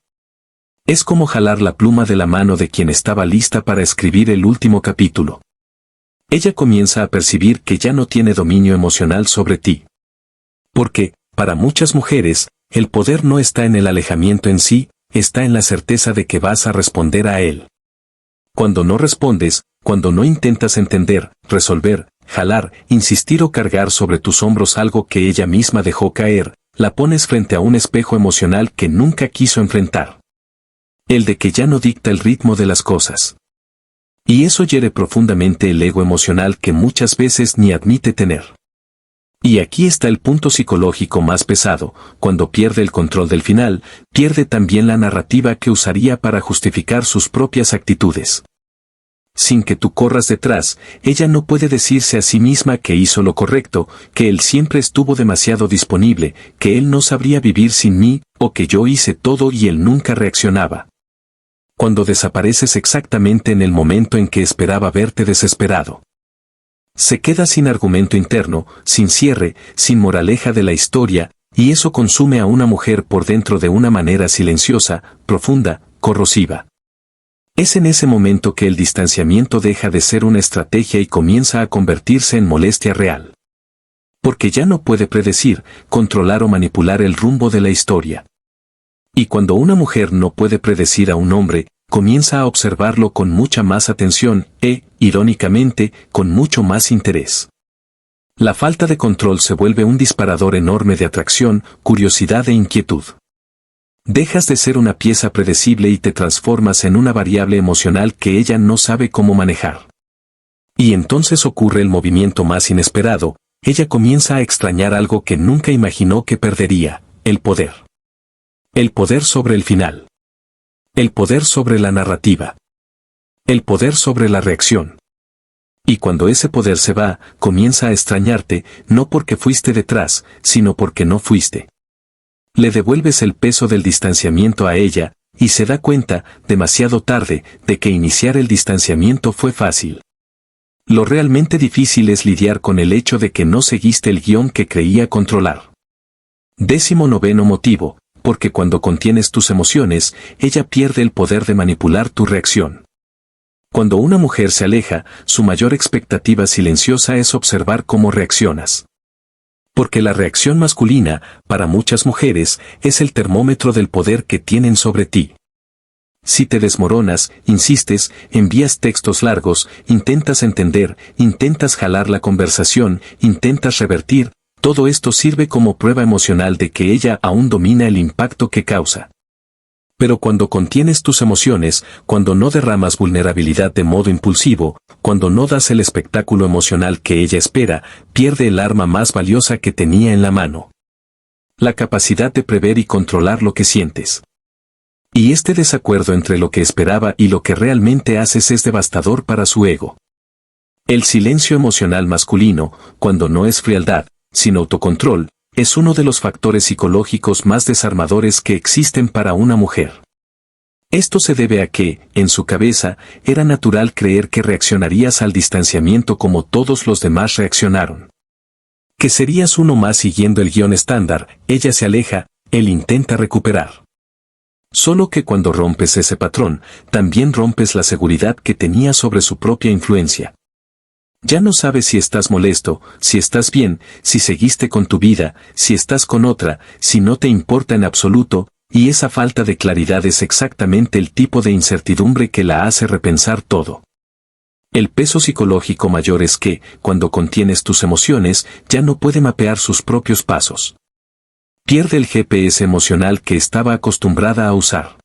Es como jalar la pluma de la mano de quien estaba lista para escribir el último capítulo. Ella comienza a percibir que ya no tiene dominio emocional sobre ti. Porque, para muchas mujeres, el poder no está en el alejamiento en sí, está en la certeza de que vas a responder a él. Cuando no respondes, cuando no intentas entender, resolver, jalar, insistir o cargar sobre tus hombros algo que ella misma dejó caer, la pones frente a un espejo emocional que nunca quiso enfrentar. El de que ya no dicta el ritmo de las cosas. Y eso hiere profundamente el ego emocional que muchas veces ni admite tener. Y aquí está el punto psicológico más pesado: cuando pierde el control del final, pierde también la narrativa que usaría para justificar sus propias actitudes. Sin que tú corras detrás, ella no puede decirse a sí misma que hizo lo correcto, que él siempre estuvo demasiado disponible, que él no sabría vivir sin mí, o que yo hice todo y él nunca reaccionaba. Cuando desapareces exactamente en el momento en que esperaba verte desesperado. Se queda sin argumento interno, sin cierre, sin moraleja de la historia, y eso consume a una mujer por dentro de una manera silenciosa, profunda, corrosiva. Es en ese momento que el distanciamiento deja de ser una estrategia y comienza a convertirse en molestia real. Porque ya no puede predecir, controlar o manipular el rumbo de la historia. Y cuando una mujer no puede predecir a un hombre, comienza a observarlo con mucha más atención irónicamente, con mucho más interés. La falta de control se vuelve un disparador enorme de atracción, curiosidad e inquietud. Dejas de ser una pieza predecible y te transformas en una variable emocional que ella no sabe cómo manejar. Y entonces ocurre el movimiento más inesperado, ella comienza a extrañar algo que nunca imaginó que perdería, el poder. El poder sobre el final. El poder sobre la narrativa. El poder sobre la reacción. Y cuando ese poder se va, comienza a extrañarte, no porque fuiste detrás, sino porque no fuiste. Le devuelves el peso del distanciamiento a ella, y se da cuenta, demasiado tarde, de que iniciar el distanciamiento fue fácil. Lo realmente difícil es lidiar con el hecho de que no seguiste el guión que creía controlar. 19º motivo, porque cuando contienes tus emociones, ella pierde el poder de manipular tu reacción. Cuando una mujer se aleja, su mayor expectativa silenciosa es observar cómo reaccionas. Porque la reacción masculina, para muchas mujeres, es el termómetro del poder que tienen sobre ti. Si te desmoronas, insistes, envías textos largos, intentas entender, intentas jalar la conversación, intentas revertir, todo esto sirve como prueba emocional de que ella aún domina el impacto que causa. Pero cuando contienes tus emociones, cuando no derramas vulnerabilidad de modo impulsivo, cuando no das el espectáculo emocional que ella espera, pierde el arma más valiosa que tenía en la mano. La capacidad de prever y controlar lo que sientes. Y este desacuerdo entre lo que esperaba y lo que realmente haces es devastador para su ego. El silencio emocional masculino, cuando no es frialdad, sino autocontrol, es uno de los factores psicológicos más desarmadores que existen para una mujer. Esto se debe a que, en su cabeza, era natural creer que reaccionarías al distanciamiento como todos los demás reaccionaron. Que serías uno más siguiendo el guión estándar, ella se aleja, él intenta recuperar. Solo que cuando rompes ese patrón, también rompes la seguridad que tenía sobre su propia influencia. Ya no sabes si estás molesto, si estás bien, si seguiste con tu vida, si estás con otra, si no te importa en absoluto, y esa falta de claridad es exactamente el tipo de incertidumbre que la hace repensar todo. El peso psicológico mayor es que, cuando contienes tus emociones, ya no puede mapear sus propios pasos. Pierde el GPS emocional que estaba acostumbrada a usar.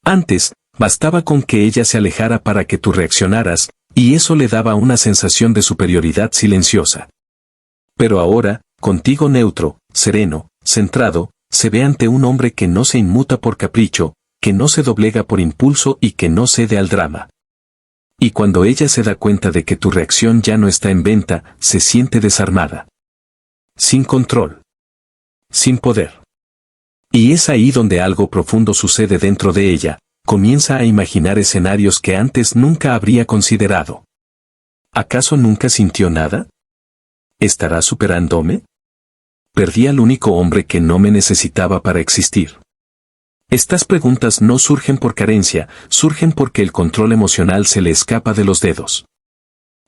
Antes, bastaba con que ella se alejara para que tú reaccionaras, y eso le daba una sensación de superioridad silenciosa. Pero ahora, contigo neutro, sereno, centrado, se ve ante un hombre que no se inmuta por capricho, que no se doblega por impulso y que no cede al drama. Y cuando ella se da cuenta de que tu reacción ya no está en venta, se siente desarmada. Sin control. Sin poder. Y es ahí donde algo profundo sucede dentro de ella. Comienza a imaginar escenarios que antes nunca habría considerado. ¿Acaso nunca sintió nada? ¿Estará superándome? Perdí al único hombre que no me necesitaba para existir. Estas preguntas no surgen por carencia, surgen porque el control emocional se le escapa de los dedos.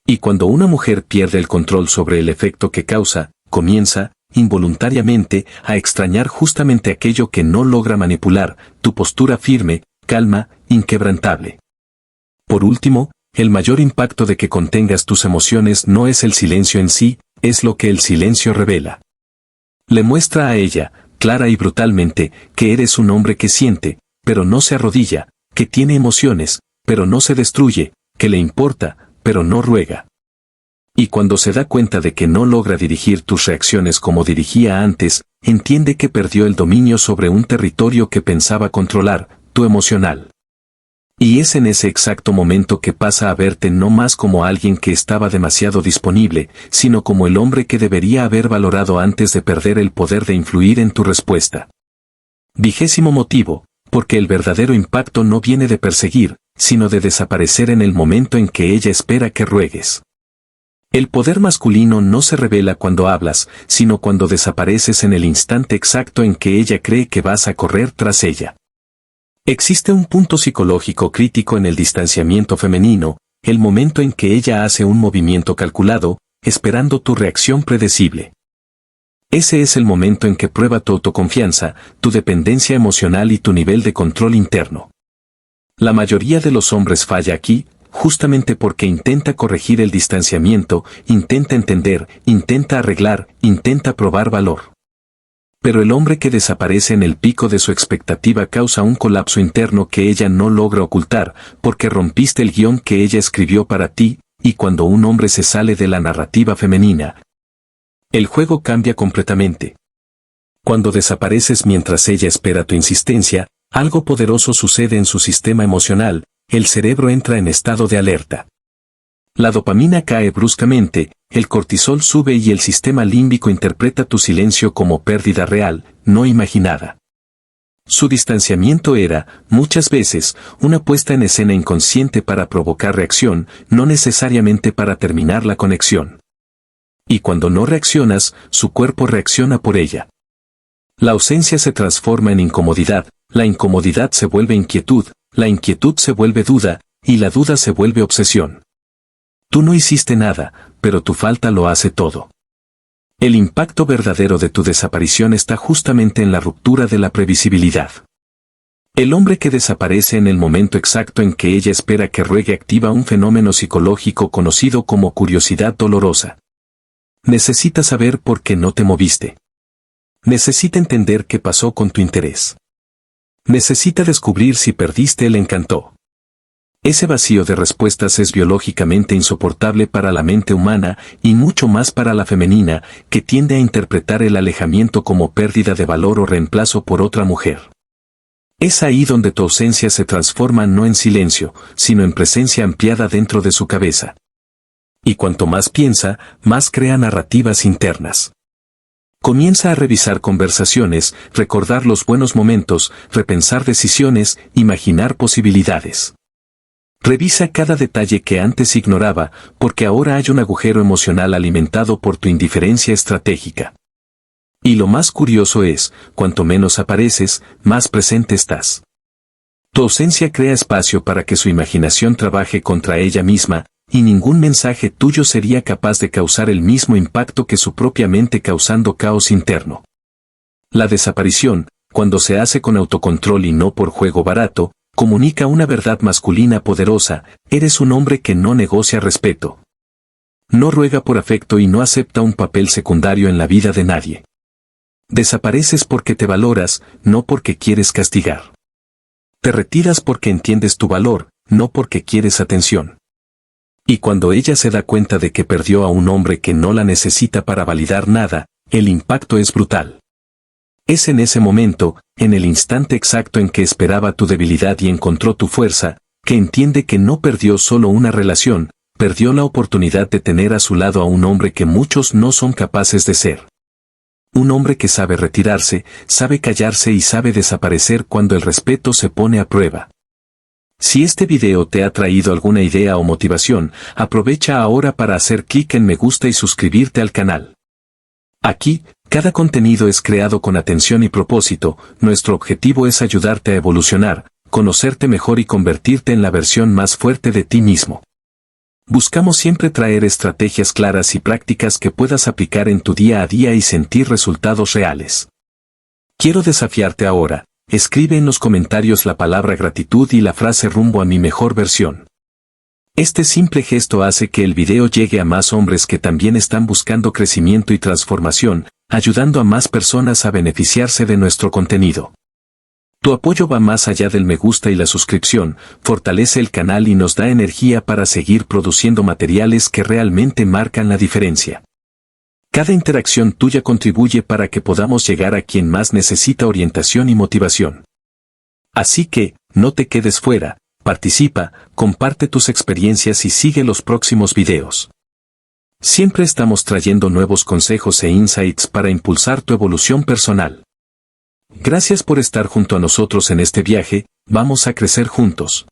Y cuando una mujer pierde el control sobre el efecto que causa, comienza, involuntariamente, a extrañar justamente aquello que no logra manipular, tu postura firme, calma, inquebrantable. Por último, el mayor impacto de que contengas tus emociones no es el silencio en sí, es lo que el silencio revela. Le muestra a ella, clara y brutalmente, que eres un hombre que siente, pero no se arrodilla, que tiene emociones, pero no se destruye, que le importa, pero no ruega. Y cuando se da cuenta de que no logra dirigir tus reacciones como dirigía antes, entiende que perdió el dominio sobre un territorio que pensaba controlar, tu emocional. Y es en ese exacto momento que pasa a verte no más como alguien que estaba demasiado disponible, sino como el hombre que debería haber valorado antes de perder el poder de influir en tu respuesta. 20º motivo, porque el verdadero impacto no viene de perseguir, sino de desaparecer en el momento en que ella espera que ruegues. El poder masculino no se revela cuando hablas, sino cuando desapareces en el instante exacto en que ella cree que vas a correr tras ella. Existe un punto psicológico crítico en el distanciamiento femenino, el momento en que ella hace un movimiento calculado, esperando tu reacción predecible. Ese es el momento en que prueba tu autoconfianza, tu dependencia emocional y tu nivel de control interno. La mayoría de los hombres falla aquí, justamente porque intenta corregir el distanciamiento, intenta entender, intenta arreglar, intenta probar valor. Pero el hombre que desaparece en el pico de su expectativa causa un colapso interno que ella no logra ocultar, porque rompiste el guión que ella escribió para ti, y cuando un hombre se sale de la narrativa femenina, el juego cambia completamente. Cuando desapareces mientras ella espera tu insistencia, algo poderoso sucede en su sistema emocional, el cerebro entra en estado de alerta. La dopamina cae bruscamente, el cortisol sube y el sistema límbico interpreta tu silencio como pérdida real, no imaginada. Su distanciamiento era, muchas veces, una puesta en escena inconsciente para provocar reacción, no necesariamente para terminar la conexión. Y cuando no reaccionas, su cuerpo reacciona por ella. La ausencia se transforma en incomodidad, la incomodidad se vuelve inquietud, la inquietud se vuelve duda, y la duda se vuelve obsesión. Tú no hiciste nada, pero tu falta lo hace todo. El impacto verdadero de tu desaparición está justamente en la ruptura de la previsibilidad. El hombre que desaparece en el momento exacto en que ella espera que ruegue activa un fenómeno psicológico conocido como curiosidad dolorosa. Necesita saber por qué no te moviste. Necesita entender qué pasó con tu interés. Necesita descubrir si perdiste el encanto. Ese vacío de respuestas es biológicamente insoportable para la mente humana y mucho más para la femenina, que tiende a interpretar el alejamiento como pérdida de valor o reemplazo por otra mujer. Es ahí donde tu ausencia se transforma no en silencio, sino en presencia ampliada dentro de su cabeza. Y cuanto más piensa, más crea narrativas internas. Comienza a revisar conversaciones, recordar los buenos momentos, repensar decisiones, imaginar posibilidades. Revisa cada detalle que antes ignoraba, porque ahora hay un agujero emocional alimentado por tu indiferencia estratégica. Y lo más curioso es, cuanto menos apareces, más presente estás. Tu ausencia crea espacio para que su imaginación trabaje contra ella misma, y ningún mensaje tuyo sería capaz de causar el mismo impacto que su propia mente causando caos interno. La desaparición, cuando se hace con autocontrol y no por juego barato, comunica una verdad masculina poderosa: eres un hombre que no negocia respeto. No ruega por afecto y no acepta un papel secundario en la vida de nadie. Desapareces porque te valoras, no porque quieres castigar. Te retiras porque entiendes tu valor, no porque quieres atención. Y cuando ella se da cuenta de que perdió a un hombre que no la necesita para validar nada, el impacto es brutal. Es en ese momento, en el instante exacto en que esperaba tu debilidad y encontró tu fuerza, que entiende que no perdió solo una relación, perdió la oportunidad de tener a su lado a un hombre que muchos no son capaces de ser. Un hombre que sabe retirarse, sabe callarse y sabe desaparecer cuando el respeto se pone a prueba. Si este video te ha traído alguna idea o motivación, aprovecha ahora para hacer clic en me gusta y suscribirte al canal. Aquí, cada contenido es creado con atención y propósito. Nuestro objetivo es ayudarte a evolucionar, conocerte mejor y convertirte en la versión más fuerte de ti mismo. Buscamos siempre traer estrategias claras y prácticas que puedas aplicar en tu día a día y sentir resultados reales. Quiero desafiarte ahora. Escribe en los comentarios la palabra gratitud y la frase rumbo a mi mejor versión. Este simple gesto hace que el video llegue a más hombres que también están buscando crecimiento y transformación, ayudando a más personas a beneficiarse de nuestro contenido. Tu apoyo va más allá del me gusta y la suscripción, fortalece el canal y nos da energía para seguir produciendo materiales que realmente marcan la diferencia. Cada interacción tuya contribuye para que podamos llegar a quien más necesita orientación y motivación. Así que, no te quedes fuera, participa, comparte tus experiencias y sigue los próximos videos. Siempre estamos trayendo nuevos consejos e insights para impulsar tu evolución personal. Gracias por estar junto a nosotros en este viaje, vamos a crecer juntos.